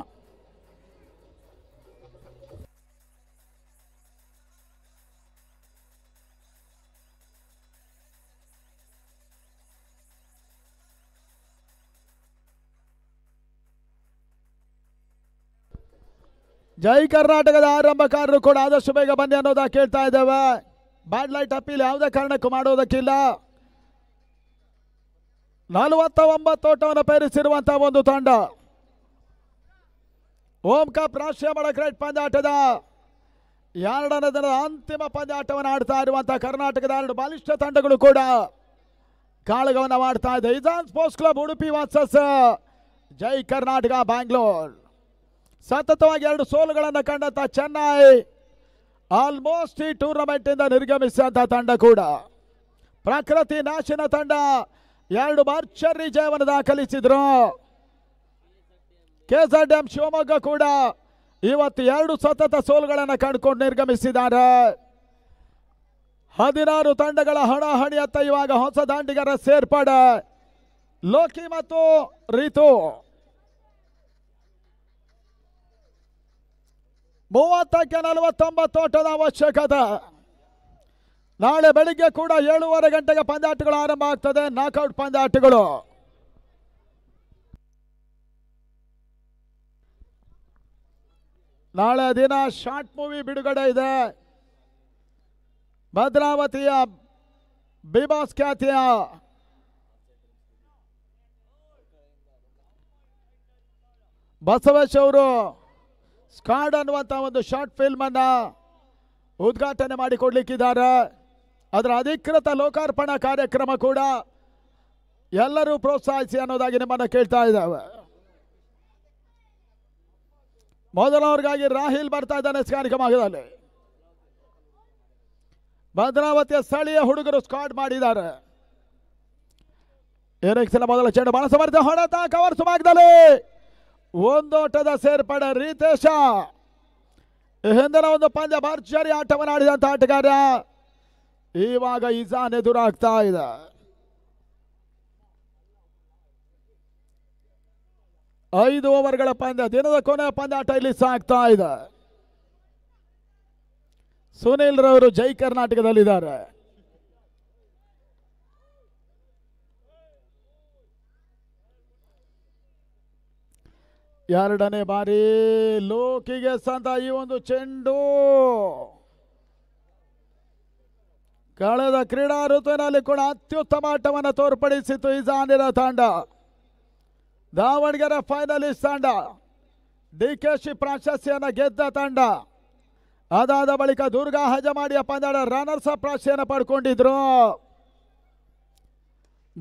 ಜೈ ಕರ್ನಾಟಕದ ಆರಂಭಕಾರರು ಕೂಡ ಆದಷ್ಟು ಬೇಗ ಬನ್ನಿ ಅನ್ನೋದ ಕೇಳ್ತಾ ಇದ್ದೇವೆ. ಬ್ಯಾಡ್ ಲೈಟ್ ಅಪೀಲ್ ಯಾವುದೇ ಕಾರಣಕ್ಕೂ ಮಾಡೋದಕ್ಕಿಲ್ಲ. 49 ಓಟವನ್ನು ಪೇರಿಸಿರುವಂತಹ ಒಂದು ತಂಡ. ಓಂ ಕಪ್ ರಾಷ್ಟ್ರೀಯ ಮಳ ಕ್ರಿಕೆಟ್ ಪಂದ್ಯಾಟದ 2ನೇ ದಿನದ ಅಂತಿಮ ಪಂದ್ಯಾಟವನ್ನು ಆಡ್ತಾ ಇರುವಂತಹ ಕರ್ನಾಟಕದ 2 ಬಲಿಷ್ಠ ತಂಡಗಳು ಕೂಡ ಕಾಳಗವನ್ನು ಮಾಡ್ತಾ ಇದೆ. ಇಜಾನ್ ಸ್ಪೋರ್ಟ್ಸ್ ಕ್ಲಬ್ ಉಡುಪಿ ವರ್ಸಸ್ ಜೈ ಕರ್ನಾಟಕ ಬ್ಯಾಂಗ್ಳೂರ್. ಸತತವಾಗಿ 2 ಸೋಲುಗಳನ್ನು ಕಂಡಂತ ಚೆನ್ನೈ ಆಲ್ಮೋಸ್ಟ್ ಈ ಟೂರ್ನಮೆಂಟ್ ಇಂದ ನಿರ್ಗಮಿಸಿದಂತ ತಂಡ ಕೂಡ. ಪ್ರಕೃತಿ ನಾಶಿನ ತಂಡ 2 ಭರ್ಜರಿ ಜಯವನ್ನು ದಾಖಲಿಸಿದ್ರು. KZM ಶಿವಮೊಗ್ಗ ಕೂಡ ಇವತ್ತು 2 ಸತತ ಸೋಲುಗಳನ್ನು ಕಂಡುಕೊಂಡು ನಿರ್ಗಮಿಸಿದ್ದಾರೆ. 16 ತಂಡಗಳ ಹಣಾಹಣಿಯತ್ತ ಇವಾಗ ಹೊಸ ದಾಂಡಿಗರ ಸೇರ್ಪಡೆ. ಲೋಕಿ ಮತ್ತು ರಿತು 30ಕ್ಕೆ 49 ಓಟದ ಅವಶ್ಯಕತೆ. ನಾಳೆ ಬೆಳಿಗ್ಗೆ ಕೂಡ 7:30 ಗಂಟೆಗೆ ಪಂದ್ಯಾಟಗಳು ಆರಂಭ ಆಗ್ತದೆ. ನಾಕ್ಔಟ್ ಪಂದ್ಯಾಟಗಳು. ನಾಳೆ ದಿನ ಶಾರ್ಟ್ ಮೂವಿ ಬಿಡುಗಡೆ ಇದೆ. ಭದ್ರಾವತಿಯ ಬಿಬಾಸ್ ಖ್ಯಾತಿಯ ಬಸವೇಶ್ ಅವರು ಸ್ಕಾಡ್ ಅನ್ನುವಂಥ ಒಂದು ಶಾರ್ಟ್ ಫಿಲ್ಮ್ ಅನ್ನ ಉದ್ಘಾಟನೆ ಮಾಡಿಕೊಡ್ಲಿಕ್ಕಿದ್ದಾರೆ. ಅದರ ಅಧಿಕೃತ ಲೋಕಾರ್ಪಣಾ ಕಾರ್ಯಕ್ರಮ ಕೂಡ ಎಲ್ಲರೂ ಪ್ರೋತ್ಸಾಹಿಸಿ ಅನ್ನೋದಾಗಿ ನಿಮ್ಮನ್ನು ಕೇಳ್ತಾ ಇದ್ದಾವೆ. ಮೊದಲವರಿಗಾಗಿ ರಾಹಿಲ್ ಬರ್ತಾ ಇದ್ದಾನೆ ಕಾರ್ಯಕ್ರಮದಲ್ಲಿ. ಭದ್ರಾವತಿಯ ಸ್ಥಳೀಯ ಹುಡುಗರು ಸ್ಕಾಡ್ ಮಾಡಿದ್ದಾರೆ. ಏನಿಕ್ಸಿನ ಮೊದಲ ಚೆಂಡು ಬಹಳ ಸಮರ್ಥ ಹೊಡೆತ ಕವರ್ ಸುಮಾಗದಲ್ಲಿ ಒಂದೋಟದ ಸೇರ್ಪಡೆ. ರೀತೇಶ ಹಿಂದಿನ ಒಂದು ಪಂದ್ಯ ಭರ್ಜರಿ ಆಟವನ್ನು ಆಡಿದಂತ ಆಟಗಾರ ಇವಾಗ ಇಜಾನ್ ಎದುರಾಗ್ತಾ ಇದೆ. ಐದು ಓವರ್ಗಳ ಪಂದ್ಯ, ದಿನದ ಕೊನೆಯ ಪಂದ್ಯಾಟ ಇಲ್ಲಿ ಸಾಗ್ತಾ ಇದೆ. ಸುನಿಲ್ ರವರು ಜೈ ಕರ್ನಾಟಕದಲ್ಲಿದ್ದಾರೆ. ಎರಡನೇ ಬಾರಿ ಲೋಕಿಗೆ ಸಂತ ಈ ಒಂದು ಚೆಂಡು ಕಳೆದ ಕ್ರೀಡಾ ಋತುವಿನಲ್ಲಿ ಕೂಡ ಅತ್ಯುತ್ತಮ ಆಟವನ್ನು ತೋರ್ಪಡಿಸಿತು ಇಜಾನಿನ ತಂಡ. ದಾವಣಗೆರೆ ಫೈನಲಿಸ್ಟ್ ತಂಡ, ಡಿಕೆಶಿ ಪ್ರಶಸ್ತಿಯನ್ನು ಗೆದ್ದ ತಂಡ. ಅದಾದ ಬಳಿಕ ದುರ್ಗಾ ಹಜಮಾಡಿಯ ಪಂದ್ಯದ ರನ್ನರ್ಸ್ ಅಪ್ ಪ್ರಶಸ್ತಿಯನ್ನು ಪಡ್ಕೊಂಡಿದ್ರು.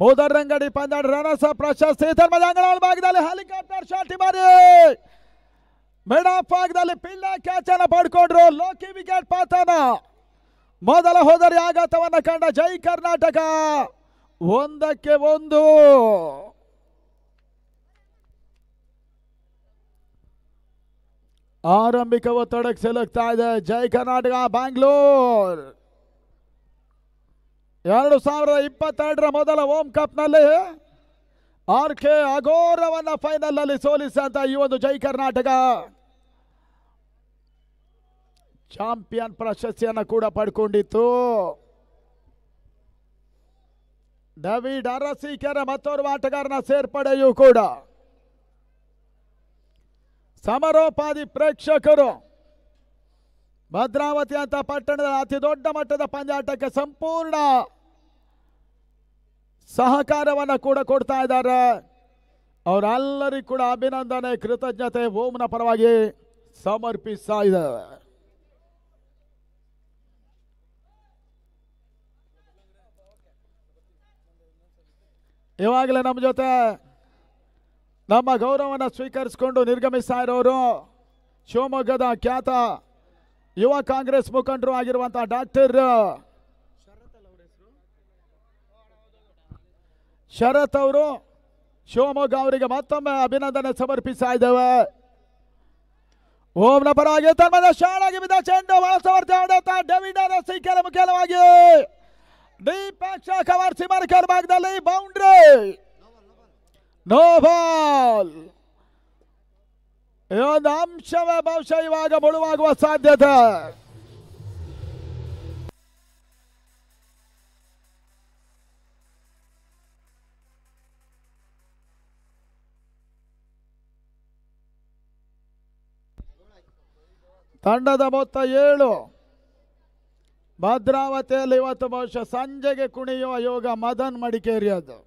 ಮೂದರಂಗಡಿ ಪಂದಾಡ ರನಸ ಪ್ರಶಸ್ತಿ ಧರ್ಮದಂಗಳ ಭಾಗದಲ್ಲಿ ಹೆಲಿಕಾಪ್ಟರ್ ಶಾಟಿ ಮಾರಿ ಮಿಡ್ ಆಫ್ ಭಾಗದಲ್ಲಿ ಪಿಳ್ಳ ಕ್ಯಾಚ್ ಅನ್ನು ಪಡ್ಕೊಂಡ್ರು. ಲೋಕಿ ವಿಕೆಟ್ ಪಾತನ ಮೊದಲ ಹೋದರಿ ಆಘಾತವನ್ನು ಕಂಡ ಜೈ ಕರ್ನಾಟಕ 1-1. ಆರಂಭಿಕ ಒತ್ತಡಕ್ಕೆ ಸಿಲುಕ್ತಾ ಇದೆ ಜೈ ಕರ್ನಾಟಕ ಬ್ಯಾಂಗ್ಳೂರ್. 2022ರ ಮೊದಲ ಓಮ್ ಕಪ್ನಲ್ಲಿ RK ಅಘೋರವನ್ನ ಫೈನಲ್ ನಲ್ಲಿ ಸೋಲಿಸಿದಂತ ಈ ಒಂದು ಜೈ ಕರ್ನಾಟಕ ಚಾಂಪಿಯನ್ ಪ್ರಶಸ್ತಿಯನ್ನು ಕೂಡ ಪಡ್ಕೊಂಡಿತ್ತು. ಡೇವಿಡ್ ಅರಸೀಕೆರೆ ಮತ್ತೋರ್ವ ಆಟಗಾರನ ಸೇರ್ಪಡೆಯೂ ಕೂಡ ಸಮರೋಪಾದಿ ಪ್ರೇಕ್ಷಕರು ಭದ್ರಾವತಿ ಅಂತ ಪಟ್ಟಣದ ಅತಿ ದೊಡ್ಡ ಮಟ್ಟದ ಪಂದ್ಯಾಟಕ್ಕೆ ಸಂಪೂರ್ಣ ಸಹಕಾರವನ್ನು ಕೂಡ ಕೊಡ್ತಾ ಇದ್ದಾರೆ. ಅವರೆಲ್ಲರಿಗೂ ಕೂಡ ಅಭಿನಂದನೆ ಕೃತಜ್ಞತೆ ಓಮ್ನ ಪರವಾಗಿ ಸಮರ್ಪಿಸ್ತಾ ಇದ್ದಾರೆ. ಇವಾಗಲೇ ನಮ್ಮ ಜೊತೆ ನಮ್ಮ ಗೌರವವನ್ನು ಸ್ವೀಕರಿಸಿಕೊಂಡು ನಿರ್ಗಮಿಸ್ತಾ ಇರೋರು ಶಿವಮೊಗ್ಗದ ಖ್ಯಾತ ಯುವ ಕಾಂಗ್ರೆಸ್ ಮುಖಂಡರು ಆಗಿರುವಂತಹ ಡಾಕ್ಟರ್ ಶರತ್ ಅವರು. ಶಿವಮೊಗ್ಗ ಅವರಿಗೆ ಮತ್ತೊಮ್ಮೆ ಅಭಿನಂದನೆ ಸಮರ್ಪಿಸ್ತಾ ಇದ್ದೇವೆ. ಓಮ್ನ ಪರವಾಗಿ ತನ್ಮದ ಶಾಳಾಗಿ ಬಿದ್ದ ಚೆಂಡು ವಾಸ್ತವರ್ತಿ ಆಡತ ಡೇವಿಡ್ ಅರಸೀಕೆರೆ ಮುಖ್ಯವಾಗಿ ಡೀಪ್ ಕವರ್ ಸಿಮರ್ಕರ್ ಭಾಗದಲ್ಲಿ ಬೌಂಡ್ರಿ ನೋ ಬಾಲ್. ಈ ಒಂದು ಅಂಶವೇ ಬಹುಶಃ ಇವಾಗ ಮುಳುವಾಗುವ ಸಾಧ್ಯತೆ. ತಂಡದ ಮೊತ್ತ 7. ಭದ್ರಾವತಿಯಲ್ಲಿ ಇವತ್ತು ಬಹುಶಃ ಸಂಜೆಗೆ ಕುಣಿಯುವ ಯೋಗ ಮದನ್ ಮಡಿಕೇರಿಯದು.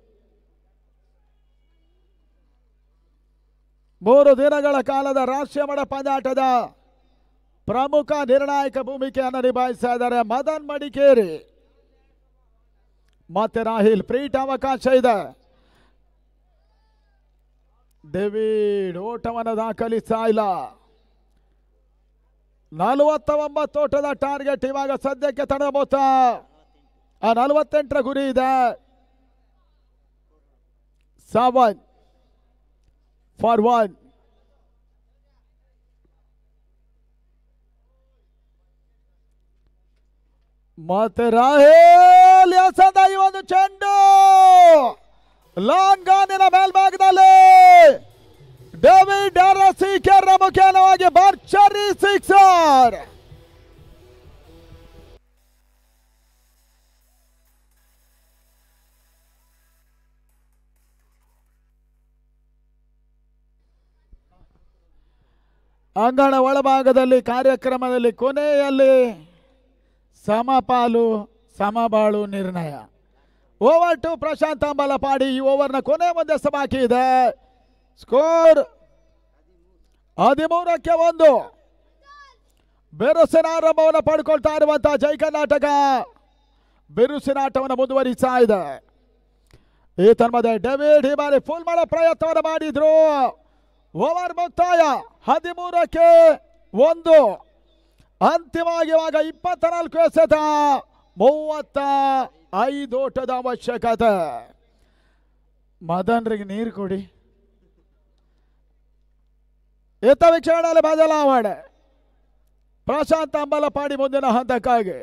3 ದಿನಗಳ ಕಾಲದ ರಾಷ್ಟ್ರೀಯ ಮಟ್ಟ ಪಂದ್ಯಾಟದ ಪ್ರಮುಖ ನಿರ್ಣಾಯಕ ಭೂಮಿಕೆಯನ್ನು ನಿಭಾಯಿಸ್ತಾ ಇದ್ದಾರೆ ಮದನ್ ಮಡಿಕೇರಿ. ಮತ್ತೆ ರಾಹಿಲ್ ಪ್ರೀಟ್ ಅವಕಾಶ ಇದೆ. ಡೇವಿಡ್ ಓಟವನ್ನು ದಾಖಲಿಸ್ತಾ ಇಲ್ಲ. 49 ಓಟದ ಟಾರ್ಗೆಟ್ ಇವಾಗ ಸದ್ಯಕ್ಕೆ ತಂಡದ ಮೊತ್ತ 48ರ ಗುರಿ ಇದೆ. 7 for 1. ಮತ್ತೆ ರಾಹುಲ್ ಎಸೆದ ಈ ಒಂದು ಚೆಂಡು ಲಾಂಗ್ ಆನಿನ ಮೇಲ್ಭಾಗದಲ್ಲಿ ಡೇವಿಡ್ ಅರಸೀಕೆರೆ ಮುಖೇನವಾಗಿ ಭರ್ಜರಿ ಸಿಕ್ಸರ್. ಅಂಗಣ ಒಳಭಾಗದಲ್ಲಿ ಕಾರ್ಯಕ್ರಮದಲ್ಲಿ ಕೊನೆಯಲ್ಲಿ ಸಮಪಾಲು ಸಮಬಾಳು ನಿರ್ಣಯ. ಓವರ್ 2 ಪ್ರಶಾಂತ್ ಅಂಬಲಪಾಡಿ. ಈ ಓವರ್ನ ಕೊನೆ ಮುಂದೆ ಬಾಕಿ ಇದೆ. ಸ್ಕೋರ್ 13ಕ್ಕೆ 1. ಬಿರುಸಿನ ಆರಂಭವನ್ನು ಪಡ್ಕೊಳ್ತಾ ಇರುವಂತಹ ಜೈ ಕರ್ನಾಟಕ ಬಿರುಸಿನ ಆಟವನ್ನು ಮುಂದುವರಿಸ್ತಾ ಇದೆ. ಈ ತನ್ಮದೆ ಡೇವಿಡ್ ಈ ಬಾರಿ ಫುಲ್ ಮಾಡೋ ಪ್ರಯತ್ನವನ್ನು ಮಾಡಿದ್ರು. ಓವರ್ ಮುಕ್ತಾಯ 13ಕ್ಕೆ 1. ಅಂತಿಮವಾಗಿ ಇವಾಗ 24 ಎಸೆತ 35 ಓಟದ ಅವಶ್ಯಕತೆ. ಮದನ್ರಿಗೆ ನೀರು ಕೊಡಿ. ಇತ್ತ ವೀಕ್ಷಣೆಯಲ್ಲಿ ಬದಲಾವಣೆ. ಪ್ರಶಾಂತ್ ಅಂಬಲಪಾಡಿ ಮುಂದಿನ ಹಂತಕ್ಕಾಗಿ.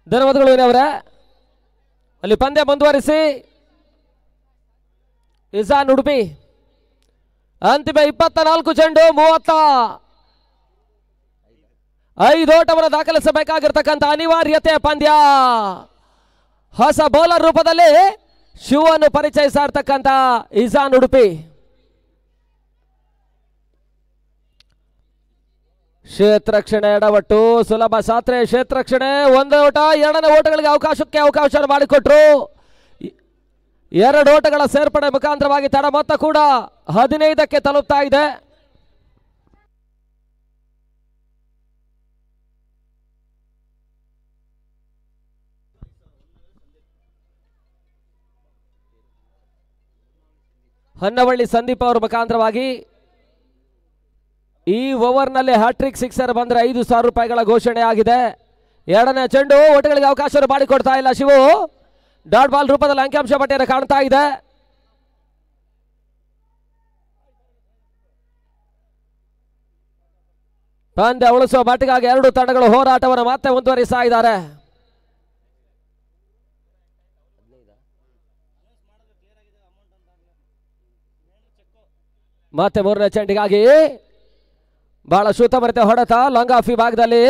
ಧನ್ಯವಾದಗಳು ಅವರೇ. ಅಲ್ಲಿ ಪಂದ್ಯ ಮುಂದುವರಿಸಿ ಇಸಾನ್ ಉಡುಪಿ ಅಂತಿಮ 24 ಚೆಂಡು 35 ಓಟವನ್ನು ದಾಖಲಿಸಬೇಕಾಗಿರ್ತಕ್ಕಂಥ ಅನಿವಾರ್ಯತೆ ಪಂದ್ಯ. ಹೊಸ ಬೌಲರ್ ರೂಪದಲ್ಲಿ ಶಿವನ್ನು ಪರಿಚಯಿಸ್ತಾ ಇರ್ತಕ್ಕಂಥ ಇಜಾನ್ ಉಡುಪಿ. ಕ್ಷೇತ್ರಕ್ಷಣೆ ಎಡವಟ್ಟು ಸುಲಭ ಸಾತ್ರೆ ಕ್ಷೇತ್ರಕ್ಷಣೆ 1 ಓಟ 2ನೇ ಓಟಗಳಿಗೆ ಅವಕಾಶ ಮಾಡಿಕೊಟ್ರು. 2 ಓಟಗಳ ಸೇರ್ಪಡೆ ಮುಖಾಂತರವಾಗಿ ತಡ ಮೊತ್ತ ಕೂಡ 15ಕ್ಕೆ ತಲುಪ್ತಾ ಇದೆ. ಹೊನ್ನವಳ್ಳಿ ಸಂದೀಪ್ ಅವರ ಮುಖಾಂತರವಾಗಿ ಈ ಓವರ್ನಲ್ಲಿ ಹ್ಯಾಟ್ರಿಕ್ ಸಿಕ್ಸರ್ ಬಂದ್ರೆ 5,000 ರೂಪಾಯಿಗಳ ಘೋಷಣೆ ಆಗಿದೆ. 2ನೇ ಚೆಂಡು ಓಟಗಳಿಗೆ ಅವಕಾಶ ಮಾಡಿಕೊಡ್ತಾ ಇಲ್ಲ ಶಿವು. ಡಾಟ್ ಬಾಲ್ ರೂಪದಲ್ಲಿ ಅಂಕಿಅಂಶ ಪಟ್ಟಿಯನ್ನು ಕಾಣ್ತಾ ಇದೆ. ಪಂದ್ಯ ಉಳಿಸುವ ಮಟ್ಟಿಗಾಗಿ 2 ತಂಡಗಳು ಹೋರಾಟವನ್ನು ಮತ್ತೆ ಮುಂದುವರಿಸ್ತಾ ಇದ್ದಾರೆ. ಮತ್ತೆ 3ನೇ ಚೆಂಡಿಗಾಗಿ ಬಹಳ ಶೂತಮರಿತೆ ಹೊಡೆತ ಲಾಂಗ್ ಆಫ್ ವಿಭಾಗದಲ್ಲಿ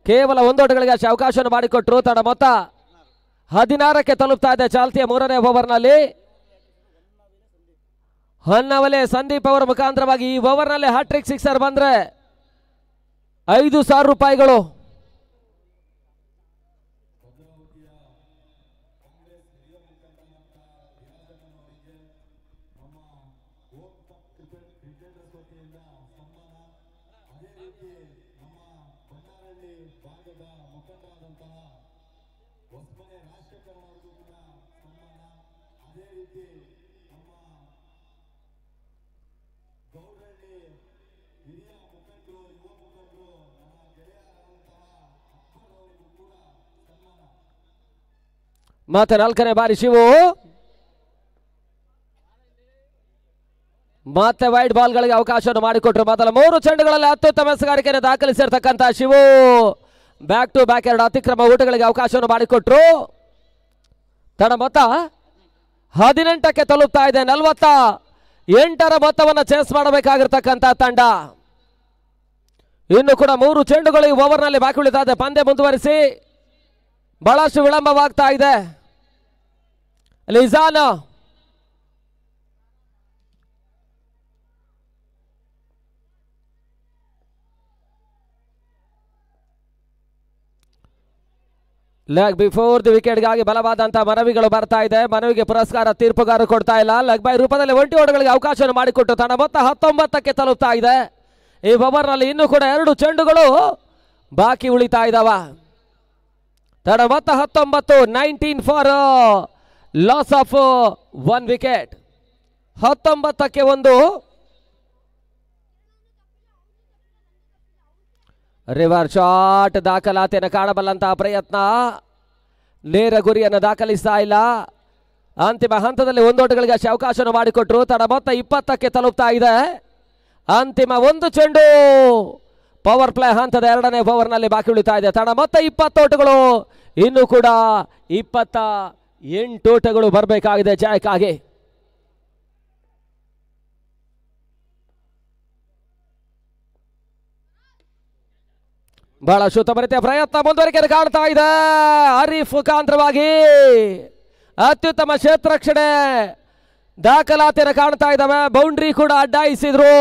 ಕೇವಲ 1 ಓಟಗಳಿಗೆ ಅವಕಾಶವನ್ನು ಮಾಡಿಕೊಟ್ರು. ತಡ ಮೊತ್ತ 16ಕ್ಕೆ ತಲುಪ್ತಾ ಇದೆ ಚಾಲ್ತಿಯ 3ನೇ ಓವರ್ನಲ್ಲಿ. ಹೊನ್ನವಲೆ ಸಂದೀಪ್ ಅವರ ಮುಖಾಂತರವಾಗಿ ಈ ಓವರ್ನಲ್ಲಿ ಹ್ಯಾಟ್ರಿಕ್ ಸಿಕ್ಸರ್ ಬಂದ್ರೆ 5,000 ರೂಪಾಯಿಗಳು. ಮತ್ತೆ 4ನೇ ಬಾರಿ ಶಿವು ಮತ್ತೆ ವೈಡ್ ಬಾಲ್ಗಳಿಗೆ ಅವಕಾಶವನ್ನು ಮಾಡಿಕೊಟ್ರು. ಮೊದಲ 3 ಚೆಂಡುಗಳಲ್ಲಿ ಅತ್ಯುತ್ತಮ ಎಸೆಗಾರಿಕೆಯನ್ನು ದಾಖಲಿಸಿರ್ತಕ್ಕಂಥ ಶಿವು ಬ್ಯಾಕ್ ಟು ಬ್ಯಾಕ್ 2 ಅತಿಕ್ರಮ ಊಟಗಳಿಗೆ ಅವಕಾಶವನ್ನು ಮಾಡಿಕೊಟ್ರು. ತಡ ಮೊತ್ತ 18ಕ್ಕೆ ತಲುಪ್ತಾ ಇದೆ. 48ರ ಮೊತ್ತವನ್ನು ಚೇಸ್ ಮಾಡಬೇಕಾಗಿರ್ತಕ್ಕಂಥ ತಂಡ. ಇನ್ನು ಕೂಡ 3 ಚೆಂಡುಗಳು ಈ ಓವರ್ನಲ್ಲಿ ಬಾಕಿ ಉಳಿತಾ ಇದೆ. ಪಂದ್ಯ ಮುಂದುವರಿಸಿ ಬಹಳಷ್ಟು ವಿಳಂಬವಾಗ್ತಾ ಇದೆ. ಲಿಜಾನ್ ಲೆಗ್ ಬಿಫೋರ್ ದಿ ವಿಕೆಟ್ಗಾಗಿ ಬಲವಾದಂತಹ ಮನವಿಗಳು ಬರ್ತಾ ಇದೆ. ಮನವಿಗೆ ಪುರಸ್ಕಾರ ತೀರ್ಪುಗಾರರು ಕೊಡ್ತಾ ಇಲ್ಲ. ಲೆಗ್ ಬೈ ರೂಪದಲ್ಲಿ 1 ಓಟಗಳಿಗೆ ಅವಕಾಶ ಮಾಡಿಕೊಟ್ಟು ತನ್ನ ಮೊತ್ತ 19ಕ್ಕೆ ತಲುಪ್ತಾ ಇದೆ. ಈ ಓವರ್ನಲ್ಲಿ ಇನ್ನೂ ಕೂಡ 2 ಚೆಂಡುಗಳು ಬಾಕಿ ಉಳಿತಾ ಇದ್ದಾವ. ತಡ ಮೊತ್ತ 19, 19 ಫಾರ್ ಲಾಸ್ ಆಫ್ 1 ವಿಕೆಟ್. 19ಕ್ಕೆ 1 ರಿವರ್ ಶಾಟ್ ದಾಖಲಾತಿಯನ್ನು ಕಾಣಬಲ್ಲಂತಹ ಪ್ರಯತ್ನ, ನೇರ ಗುರಿಯನ್ನು ದಾಖಲಿಸ್ತಾ ಇಲ್ಲ. ಅಂತಿಮ ಹಂತದಲ್ಲಿ 1 ಓಟಗಳಿಗೆ ಅವಕಾಶವನ್ನು ಮಾಡಿಕೊಟ್ರು. ತಡ ಮೊತ್ತ 20ಕ್ಕೆ ತಲುಪ್ತಾ ಇದೆ. ಅಂತಿಮ 1 ಚೆಂಡು ಪವರ್ ಪ್ಲೇ ಹಂತದ 2ನೇ ಓವರ್ನಲ್ಲಿ ಬಾಕಿ ಉಳಿತಾ ಇದೆ. ತಡ ಮೊತ್ತ 20 ಓಟಗಳು, ಇನ್ನು ಕೂಡ 28 ಓಟಗಳು ಬರಬೇಕಾಗಿದೆ ಜಯಕ್ಕಾಗಿ. ಬಹಳ ಶುತಮರಿತೆಯ ಪ್ರಯತ್ನ ಮುಂದುವರಿಕೆ ಕಾಣ್ತಾ ಇದೆ. ಹರೀಫ್ ಮುಖಾಂತರವಾಗಿ ಅತ್ಯುತ್ತಮ ಕ್ಷೇತ್ರಕ್ಷಣೆ ದಾಖಲಾತಿಯನ್ನು ಕಾಣ್ತಾ ಇದ್ದಾವೆ. ಬೌಂಡ್ರಿ ಕೂಡ ಅಡ್ಡಾಯಿಸಿದ್ರು.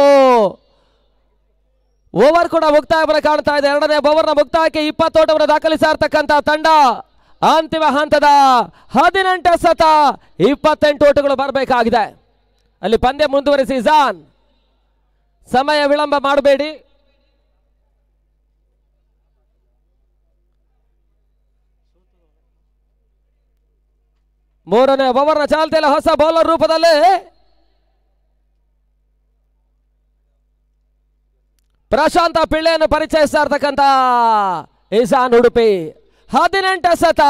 ಓವರ್ ಕೂಡ ಮುಕ್ತಾಯವನ್ನು ಕಾಣ್ತಾ ಇದೆ. 2ನೇ ಓವರ್ನ ಮುಕ್ತಾಯಕ್ಕೆ 20 ಓಟವನ್ನು ದಾಖಲಿಸ್ತಾ ಇರ್ತಕ್ಕಂಥ ತಂಡ ಅಂತಿಮ ಹಂತದ 18 ಎಸೆತ 28 ಓಟಗಳು ಬರಬೇಕಾಗಿದೆ. ಅಲ್ಲಿ ಪಂದ್ಯ ಮುಂದುವರಿಸಿ ಜಾನ್, ಸಮಯ ವಿಳಂಬ ಮಾಡಬೇಡಿ. ಮೂರನೇ ಓವರ್ನ ಚಾಲ್ತಿಯಲ್ಲಿ ಹೊಸ ಬೌಲರ್ ರೂಪದಲ್ಲಿ ಪ್ರಶಾಂತ ಪಿಳ್ಳೆಯನ್ನು ಪರಿಚಯಿಸ್ತಾ ಇರ್ತಕ್ಕಂಥ ಇಜಾನ್ ಉಡುಪಿ. 18 ಎಸೆತ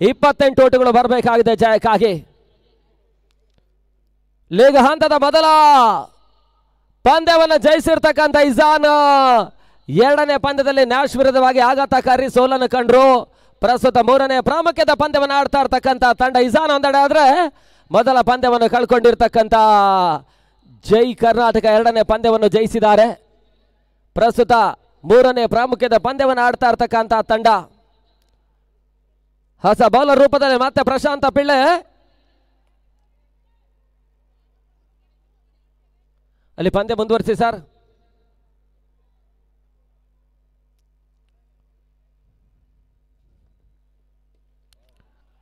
28 ಓಟಗಳು ಬರಬೇಕಾಗಿದೆ ಜಯಕ್ಕಾಗಿ. ಲೀಗ್ ಹಂತದ ಮೊದಲ ಪಂದ್ಯವನ್ನು ಜಯಿಸಿರ್ತಕ್ಕಂಥ ಇಜಾನ್ 2ನೇ ಪಂದ್ಯದಲ್ಲಿ ನ್ಯಾಶ್ ವಿರುದ್ಧವಾಗಿ ಆಘಾತಕಾರಿ ಸೋಲನ್ನು ಕಂಡ್ರು. ಪ್ರಸ್ತುತ 3ನೇ ಪ್ರಾಮುಖ್ಯದ ಪಂದ್ಯವನ್ನು ಆಡ್ತಾ ಇರ್ತಕ್ಕಂಥ ತಂಡ ಇಜಾನ್ ಒಂದೆಡೆ ಆದ್ರೆ, ಮೊದಲ ಪಂದ್ಯವನ್ನು ಕಳ್ಕೊಂಡಿರ್ತಕ್ಕಂಥ ಜೈ ಕರ್ನಾಟಕ ಎರಡನೇ ಪಂದ್ಯವನ್ನು ಜಯಿಸಿದ್ದಾರೆ. ಪ್ರಸ್ತುತ ಮೂರನೇ ಪ್ರಾಮುಖ್ಯದ ಪಂದ್ಯವನ್ನು ಆಡ್ತಾ ಇರ್ತಕ್ಕಂಥ ತಂಡ. ಹೊಸ ಬೌಲರ್ ರೂಪದಲ್ಲಿ ಮತ್ತೆ ಪ್ರಶಾಂತ ಪಿಳ್ಳೆ. ಅಲ್ಲಿ ಪಂದ್ಯ ಮುಂದುವರಿಸಿ ಸರ್.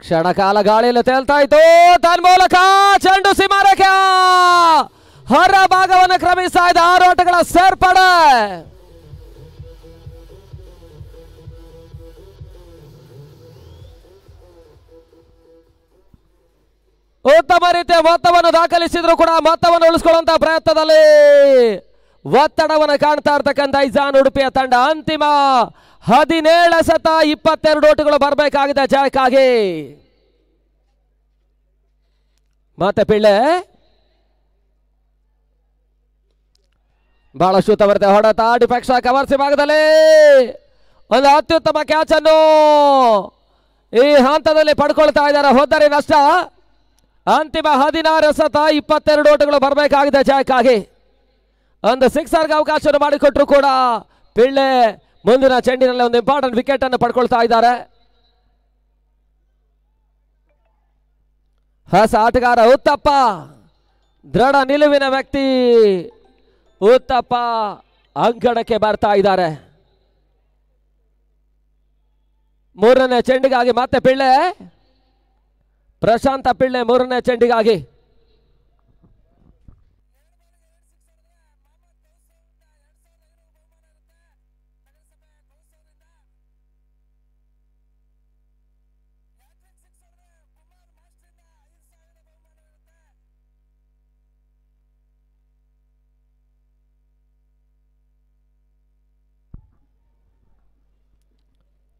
ಕ್ಷಣಕಾಲ ಗಾಳಿಯಲ್ಲಿ ತೇಲ್ತಾ ಇತ್ತು. ತನ್ಮೂಲಕ ಚೆಂಡು ಸೀಮಾರೇಖೆ ಹೊರ ಭಾಗವನ್ನು ಕ್ರಮಿಸ್ತಾ ಇದೆ. 6 ಓಟಗಳ ಸೇರ್ಪಡೆ. ಉತ್ತಮ ರೀತಿಯ ಮೊತ್ತವನ್ನು ದಾಖಲಿಸಿದ್ರು ಕೂಡ ಮೊತ್ತವನ್ನು ಉಳಿಸಿಕೊಳ್ಳುವಂತ ಪ್ರಯತ್ನದಲ್ಲಿ ಒತ್ತಡವನ್ನು ಕಾಣ್ತಾ ಇರ್ತಕ್ಕಂಥ ಐಜಾನ್ ಉಡುಪಿಯ ತಂಡ. ಅಂತಿಮ 17 ಎಸೆತ 22 ಓಟಗಳು ಬರಬೇಕಾಗಿದೆ ಜಯಕ್ಕಾಗಿ. ಮತ್ತೆ ಪಿಳ್ಳೆ ಬಹಳಷ್ಟು ಉತ್ತಮ ಹೊಡೆತ. ಡಿಫೆಕ್ಷ ಕವರ್ಸಿ ಭಾಗದಲ್ಲಿ ಒಂದು ಅತ್ಯುತ್ತಮ ಕ್ಯಾಚ್ ಅನ್ನು ಈ ಹಂತದಲ್ಲಿ ಪಡ್ಕೊಳ್ತಾ ಇದ್ದಾರೆ. ಹೋದರೆ ನಷ್ಟ. ಅಂತಿಮ 16 ಎಸೆತ 22 ಓಟಗಳು ಬರಬೇಕಾಗಿದೆ ಜಯಕ್ಕಾಗಿ. ಒಂದು ಸಿಕ್ಸರ್ಗೆ ಅವಕಾಶವನ್ನು ಮಾಡಿಕೊಟ್ರು ಕೂಡ ಪಿಳ್ಳೆ ಮುಂದಿನ ಚೆಂಡಿನಲ್ಲಿ ಒಂದು ಇಂಪಾರ್ಟೆಂಟ್ ವಿಕೆಟ್ ಅನ್ನು ಪಡ್ಕೊಳ್ತಾ ಇದ್ದಾರೆ. ಹೊಸ ಆಟಗಾರ ಉತ್ತಪ್ಪ, ದೃಢ ನಿಲುವಿನ ವ್ಯಕ್ತಿ ಉತ್ತಪ್ಪ ಅಂಕಣಕ್ಕೆ ಬರ್ತಾ ಇದ್ದಾರೆ. ಮೂರನೇ ಚೆಂಡಿಗಾಗಿ ಮತ್ತೆ ಪಿಳ್ಳೆ. ಪ್ರಶಾಂತ ಪಿಳ್ಳೆ ಮೂರನೇ ಚೆಂಡಿಗಾಗಿ.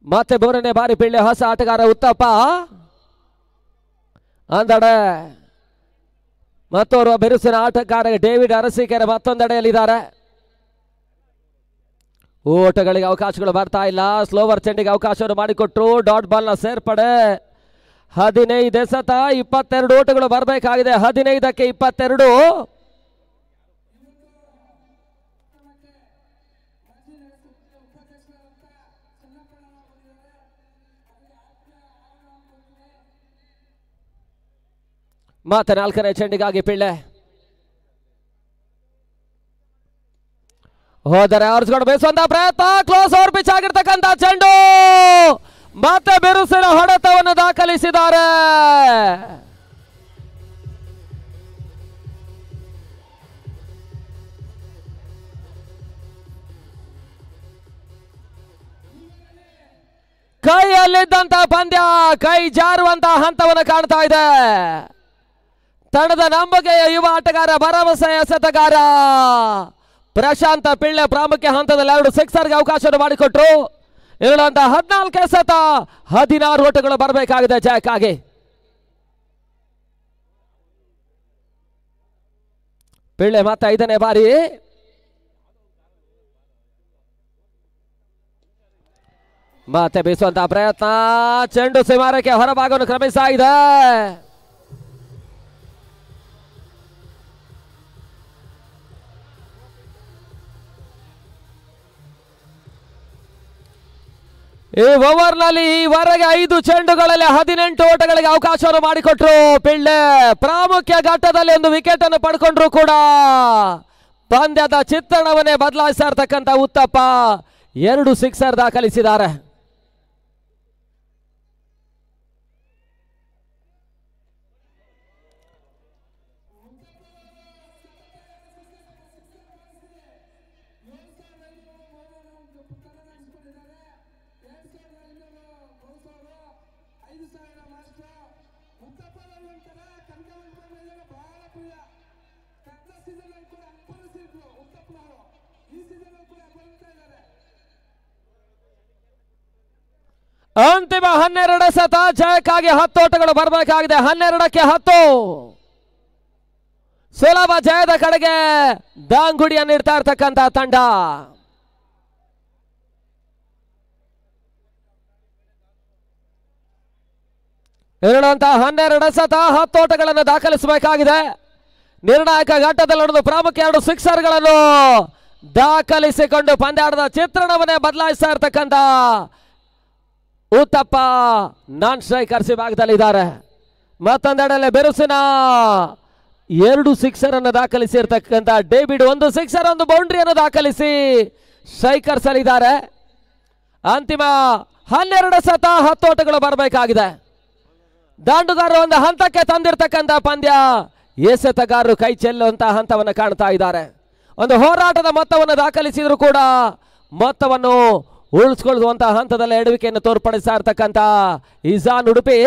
ಮತ್ತೆ ಮೂರನೇ ಬಾರಿ ಪಿಳ್ಳೆ ಹೊಸ ಆಟಗಾರ ಉತ್ತಪ್ಪ. ಅಂದಡೆ ಮತ್ತೋರ್ವ ಬಿರುಸಿನ ಆಟಗಾರ ಡೇವಿಡ್ ಅರಸೀಕೆರೆ ಮತ್ತೊಂದೆಡೆಯಲ್ಲಿದ್ದಾರೆ. ಓಟಗಳಿಗೆ ಅವಕಾಶಗಳು ಬರ್ತಾ ಇಲ್ಲ. ಸ್ಲೋವರ್ ಚೆಂಡಿಗೆ ಅವಕಾಶವನ್ನು ಮಾಡಿಕೊಟ್ರು. ಡಾಟ್ ಬಾಲ್ನ ಸೇರ್ಪಡೆ. 15 ಎಸೆತ 22 ಓಟಗಳು ಬರಬೇಕಾಗಿದೆ. 15ಕ್ಕೆ 22. ಮತ್ತೆ 4ನೇ ಚೆಂಡಿಗಾಗಿ ಪಿಳ್ಳೆ. ಹೋದರೆ ಆರಿಸ್ಕೊಂಡು ಬೇಯಿಸುವಂತ ಪ್ರಯತ್ನ. ಕ್ಲೋಸ್ ಓವರ್ ಪಿಚ್ ಆಗಿರ್ತಕ್ಕಂಥ ಚೆಂಡು ಮತ್ತೆ ಬಿರುಸಿನ ಹೊಡೆತವನ್ನು ದಾಖಲಿಸಿದ್ದಾರೆ. ಕೈಯಲ್ಲಿದ್ದಂತ ಪಂದ್ಯ ಕೈ ಜಾರುವಂತಹ ಹಂತವನ್ನು ಕಾಣ್ತಾ ಇದೆ. ತಂಡದ ನಂಬಿಕೆಯ ಯುವ ಆಟಗಾರ, ಭರವಸೆಯ ಎಸೆತಗಾರ ಪ್ರಶಾಂತ ಪಿಳ್ಳೆ ಪ್ರಾಮುಖ್ಯ ಹಂತದಲ್ಲಿ 2 ಸಿಕ್ಸರ್ಗೆ ಅವಕಾಶವನ್ನು ಮಾಡಿಕೊಟ್ರು. ಇರುವಂತಹ 14 ಎಸೆತ 16 ಓಟಗಳು ಬರಬೇಕಾಗಿದೆ ಜಯಕ್ಕಾಗಿ. ಪಿಳ್ಳೆ ಮತ್ತೆ 5ನೇ ಬಾರಿ. ಮತ್ತೆ ಬೀಸುವಂತಹ ಪ್ರಯತ್ನ. ಚೆಂಡು ಸೀಮಾರೇಖೆ ಹೊರಭಾಗವನ್ನು ಕ್ರಮಿಸ್ತಾ ಇದೆ. ಈ ಓವರ್ನಲ್ಲಿ ಈವರೆಗೆ 5 ಚೆಂಡುಗಳಲ್ಲಿ 18 ಓಟಗಳಿಗೆ ಅವಕಾಶವನ್ನು ಮಾಡಿಕೊಟ್ರು ಪಿಳ್ಳೆ. ಪ್ರಾಮುಖ್ಯ ಘಟ್ಟದಲ್ಲಿ ಒಂದು ವಿಕೆಟ್ ಅನ್ನು ಪಡ್ಕೊಂಡ್ರು ಕೂಡ ಪಂದ್ಯದ ಚಿತ್ರಣವನ್ನೇ ಬದಲಾಯಿಸ್ತಾ ಇರ್ತಕ್ಕಂಥ ಉತ್ತಪ್ಪ 2 ಸಿಕ್ಸರ್ ದಾಖಲಿಸಿದ್ದಾರೆ. ಅಂತಿಮ 12 ಎಸೆತ ಜಯಕ್ಕಾಗಿ 10 ಓಟಗಳು ಬರಬೇಕಾಗಿದೆ. 12ಕ್ಕೆ 10 ಸುಲಭ ಜಯದ ಕಡೆಗೆ ದಾಂಗುಡಿಯನ್ನು ಇಡ್ತಾ ಇರ್ತಕ್ಕಂಥ ತಂಡ. ಇರುವಂತಹ 12 ಎಸೆತ 10 ಓಟಗಳನ್ನು ದಾಖಲಿಸಬೇಕಾಗಿದೆ. ನಿರ್ಣಾಯಕ ಘಟ್ಟದಲ್ಲಿ ಒಂದು ಪ್ರಮುಖ 2 ಸಿಕ್ಸರ್ಗಳನ್ನು ದಾಖಲಿಸಿಕೊಂಡು ಪಂದ್ಯಾಟದ ಚಿತ್ರಣವನ್ನೇ ಬದಲಾಯಿಸ್ತಾ ಇರ್ತಕ್ಕಂಥ ಉತ್ತಪ್ಪ ನಾನ್ ಸ್ಟ್ರೈಕರ್ಸ್ ಭಾಗದಲ್ಲಿದ್ದಾರೆ. ಮತ್ತೊಂದೆಡೆಯಲ್ಲಿ ಬಿರುಸಿನ 2 ಸಿಕ್ಸರ್ ಅನ್ನು ದಾಖಲಿಸಿರ್ತಕ್ಕಂಥ ಡೇವಿಡ್ 1 ಸಿಕ್ಸರ್ 1 ಬೌಂಡ್ರಿಯನ್ನು ದಾಖಲಿಸಿ ಸ್ಟ್ರೈಕರ್ಸ್ ಅಲ್ಲಿದ್ದಾರೆ. ಅಂತಿಮ 12 ಸತ 10 ಓಟಗಳು ಬರಬೇಕಾಗಿದೆ. ದಾಂಡುಗಾರರು ಒಂದು ಹಂತಕ್ಕೆ ತಂದಿರತಕ್ಕಂಥ ಪಂದ್ಯ ಎಸೆತಗಾರರು ಕೈ ಚೆಲ್ಲುವಂತಹ ಹಂತವನ್ನು ಕಾಣ್ತಾ ಇದ್ದಾರೆ. ಒಂದು ಹೋರಾಟದ ಮೊತ್ತವನ್ನು ದಾಖಲಿಸಿದ್ರು ಕೂಡ ಮೊತ್ತವನ್ನು ಉಳಿಸ್ಕೊಳ್ಳುವಂತಹ ಹಂತದಲ್ಲಿ ಎಡವಿಕೆಯನ್ನು ತೋರ್ಪಡಿಸ್ತಾ ಇರ್ತಕ್ಕಂಥ ಇಜಾನ್ ಉಡುಪಿ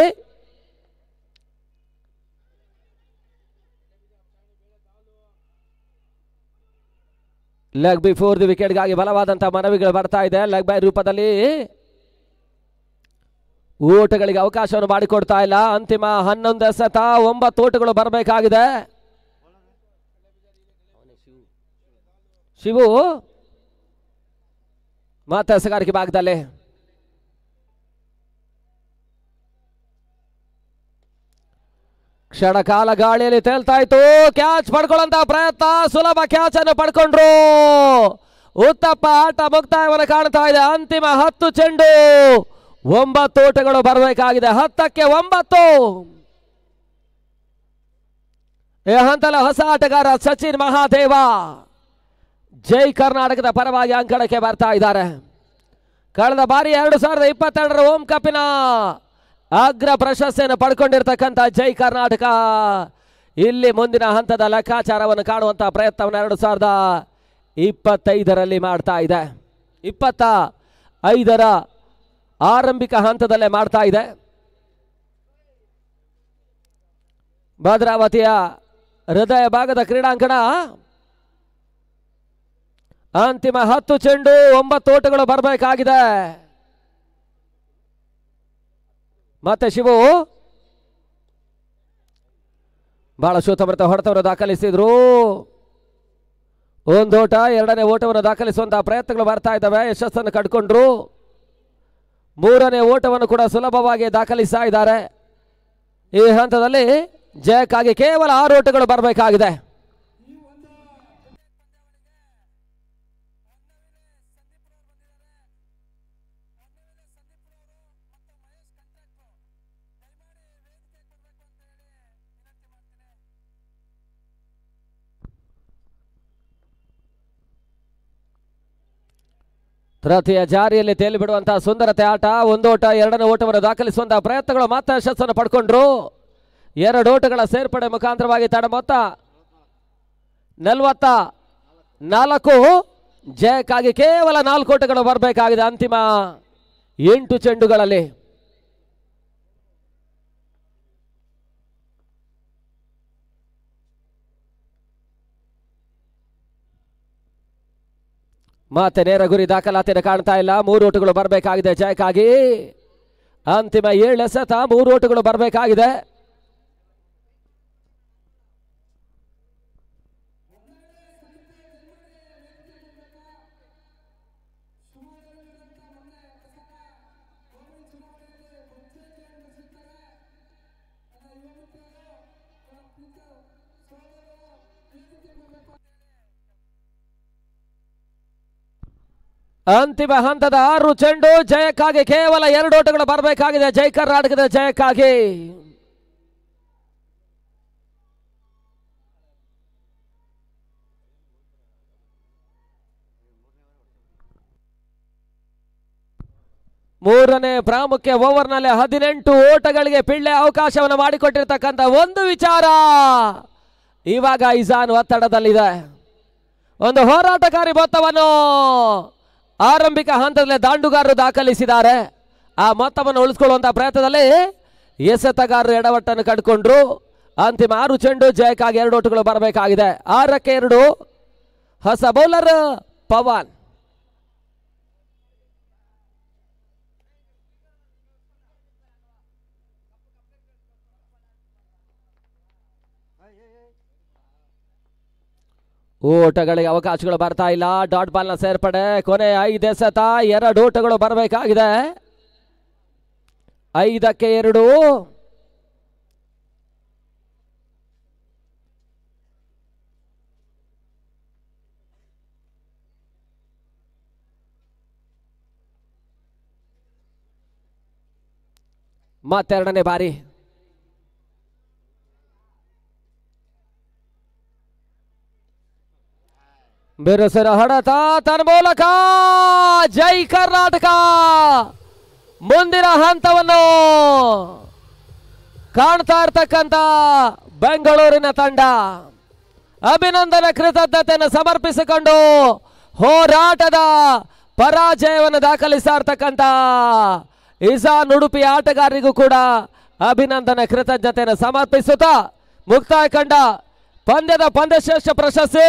ಲೆಗ್ ಬಿಫೋರ್ ದಿ ವಿಕೆಟ್ಗಾಗಿ ಬಲವಾದಂತಹ ಮನವಿಗಳು ಬರ್ತಾ ಇದೆ. ಲೆಗ್ ಬೈ ರೂಪದಲ್ಲಿ ಓಟಗಳಿಗೆ ಅವಕಾಶವನ್ನು ಮಾಡಿಕೊಡ್ತಾ ಇಲ್ಲ. ಅಂತಿಮ 11 ಎಸೆತ 9 ಓಟಗಳು ಬರಬೇಕಾಗಿದೆ. ಶಿವು ಮತ್ತೆ ಎಸೆಗಾರಿಕೆ ಭಾಗದಲ್ಲಿ ಕ್ಷಣ ಕಾಲ ಗಾಳಿಯಲ್ಲಿ ತೇಲ್ತಾ ಇತ್ತು. ಕ್ಯಾಚ್ ಪಡ್ಕೊಳ್ಳುವಂತ ಪ್ರಯತ್ನ, ಸುಲಭ ಕ್ಯಾಚ್ ಅನ್ನು ಪಡ್ಕೊಂಡ್ರು. ಉತ್ತಪ್ಪ ಆಟ ಮುಕ್ತಾಯವನ್ನು ಕಾಣ್ತಾ ಇದೆ. ಅಂತಿಮ 10 ಚೆಂಡು 9 ಓಟಗಳು ಬರಬೇಕಾಗಿದೆ. 10ಕ್ಕೆ 9. ಈ ಹಂತದಲ್ಲಿ ಹೊಸ ಆಟಗಾರ ಸಚಿನ್ ಮಹಾದೇವ ಜೈ ಕರ್ನಾಟಕದ ಪರವಾಗಿ ಅಂಕಣಕ್ಕೆ ಬರ್ತಾ ಇದ್ದಾರೆ. ಕಳೆದ ಬಾರಿ 2022ರ ಓಂ ಕಪ್ಪಿನ ಅಗ್ರ ಪ್ರಶಸ್ತಿಯನ್ನು ಪಡ್ಕೊಂಡಿರ್ತಕ್ಕಂಥ ಜೈ ಕರ್ನಾಟಕ ಇಲ್ಲಿ ಮುಂದಿನ ಹಂತದ ಲೆಕ್ಕಾಚಾರವನ್ನು ಕಾಣುವಂತಹ ಪ್ರಯತ್ನವನ್ನು 2025ರಲ್ಲಿ ಮಾಡ್ತಾ ಇದೆ. 25ರ ಆರಂಭಿಕ ಹಂತದಲ್ಲೇ ಮಾಡ್ತಾ ಇದೆ. ಭದ್ರಾವತಿಯ ಹೃದಯ ಭಾಗದ ಕ್ರೀಡಾಂಗಣ. ಅಂತಿಮ 10 ಚೆಂಡು 9 ಓಟಗಳು ಬರಬೇಕಾಗಿದೆ. ಮತ್ತೆ ಶಿವು ಬಹಳ ಶೋತಮೃತ ಹೊಡೆತವನ್ನು ದಾಖಲಿಸಿದ್ರು. 1 ಓಟ 2ನೇ ಓಟವನ್ನು ದಾಖಲಿಸುವಂತಹ ಪ್ರಯತ್ನಗಳು ಬರ್ತಾ ಇದ್ದಾವೆ. ಯಶಸ್ಸನ್ನು ಕಂಡುಕೊಂಡ್ರು. 3ನೇ ಓಟವನ್ನು ಕೂಡ ಸುಲಭವಾಗಿ ದಾಖಲಿಸ್ತಾ ಇದ್ದಾರೆ. ಈ ಹಂತದಲ್ಲಿ ಜಯಕ್ಕಾಗಿ ಕೇವಲ 6 ಓಟಗಳು ಬರಬೇಕಾಗಿದೆ. ತೃತೀಯ ಜಾರಿಯಲ್ಲಿ ತೇಲಿ ಬಿಡುವಂತಹ ಸುಂದರತೆ ಆಟ. 1 ಓಟ 2ನೇ ಓಟವನ್ನು ದಾಖಲಿಸುವಂತಹ ಪ್ರಯತ್ನಗಳು ಮಾತ್ರ ಯಶಸ್ಸನ್ನು ಪಡ್ಕೊಂಡ್ರು. 2 ಓಟಗಳ ಸೇರ್ಪಡೆ ಮುಖಾಂತರವಾಗಿ ತಡ ಮೊತ್ತ 44. ಜಯಕ್ಕಾಗಿ ಕೇವಲ 4 ಓಟಗಳು ಬರಬೇಕಾಗಿದೆ ಅಂತಿಮ 8 ಚೆಂಡುಗಳಲ್ಲಿ. ಮತ್ತೆ ನೇರ ಗುರಿ ದಾಖಲಾತಿಯನ್ನು ಕಾಣ್ತಾ ಇಲ್ಲ. 3 ಓಟಗಳು ಬರಬೇಕಾಗಿದೆ ಜಯಕ್ಕಾಗಿ. ಅಂತಿಮ 7 ಎಸೆತ 3 ಓಟಗಳು ಬರಬೇಕಾಗಿದೆ. ಅಂತಿಮ ಹಂತದ 6 ಚೆಂಡು ಜಯಕ್ಕಾಗಿ ಕೇವಲ 2 ಓಟಗಳು ಬರಬೇಕಾಗಿದೆ ಜೈ ಕರ್ನಾಟಕದ ಜಯಕ್ಕಾಗಿ. ಮೂರನೇ ಪ್ರಾಮುಖ್ಯ ಓವರ್ನಲ್ಲಿ 18 ಓಟಗಳಿಗೆ ಪಿಳ್ಳೆ ಅವಕಾಶವನ್ನು ಮಾಡಿಕೊಟ್ಟಿರ್ತಕ್ಕಂಥ ಒಂದು ವಿಚಾರ. ಇವಾಗ ಇಜಾನ್ ಒತ್ತಡದಲ್ಲಿದೆ. ಒಂದು ಹೋರಾಟಕಾರಿ ಮೊತ್ತವನ್ನು ಆರಂಭಿಕ ಹಂತದಲ್ಲಿ ದಾಂಡುಗಾರರು ದಾಖಲಿಸಿದ್ದಾರೆ. ಆ ಮೊತ್ತವನ್ನು ಉಳಿಸಿಕೊಳ್ಳುವಂತಹ ಪ್ರಯತ್ನದಲ್ಲಿ ಎಸೆತಗಾರರು ಎಡವಟ್ಟನ್ನು ಕಂಡುಕೊಂಡ್ರು. ಅಂತಿಮ 6 ಚೆಂಡು ಜಯಕ್ಕಾಗಿ 2 ಓಟಗಳು ಬರಬೇಕಾಗಿದೆ. 6ಕ್ಕೆ 2. ಹೊಸ ಬೌಲರ್ ಪವನ್. ಓಟಗಳಿಗೆ ಅವಕಾಶಗಳು ಬರ್ತಾ ಇಲ್ಲ. ಡಾಟ್ ಬಾಲ್ನ ಸೇರ್ಪಡೆ. ಕೊನೆ 5 ಎಸೆತ 2 ಓಟಗಳು ಬರಬೇಕಾಗಿದೆ. 5ಕ್ಕೆ 2. ಮತ್ತೆರಡನೇ ಬಾರಿ ಬಿರುಸಿನ ಹೊಡೆತ ತನ್ನ ಮೂಲಕ ಜೈ ಕರ್ನಾಟಕ ಮುಂದಿನ ಹಂತವನ್ನು ಕಾಣ್ತಾ ಇರ್ತಕ್ಕಂಥ ಬೆಂಗಳೂರಿನ ತಂಡ ಅಭಿನಂದನೆ ಕೃತಜ್ಞತೆಯನ್ನು ಸಮರ್ಪಿಸಿಕೊಂಡು ಹೋರಾಟದ ಪರಾಜಯವನ್ನು ದಾಖಲಿಸ್ತಾ ಇರ್ತಕ್ಕಂಥ ಇಸಾನ್ ಉಡುಪಿ ಆಟಗಾರರಿಗೂ ಕೂಡ ಅಭಿನಂದನೆ ಕೃತಜ್ಞತೆಯನ್ನು ಸಮರ್ಪಿಸುತ್ತಾ ಮುಕ್ತಾಯ ಕಂಡ ಪಂದ್ಯದ ಪಂದ್ಯಶ್ರೇಷ್ಠ ಪ್ರಶಸ್ತಿ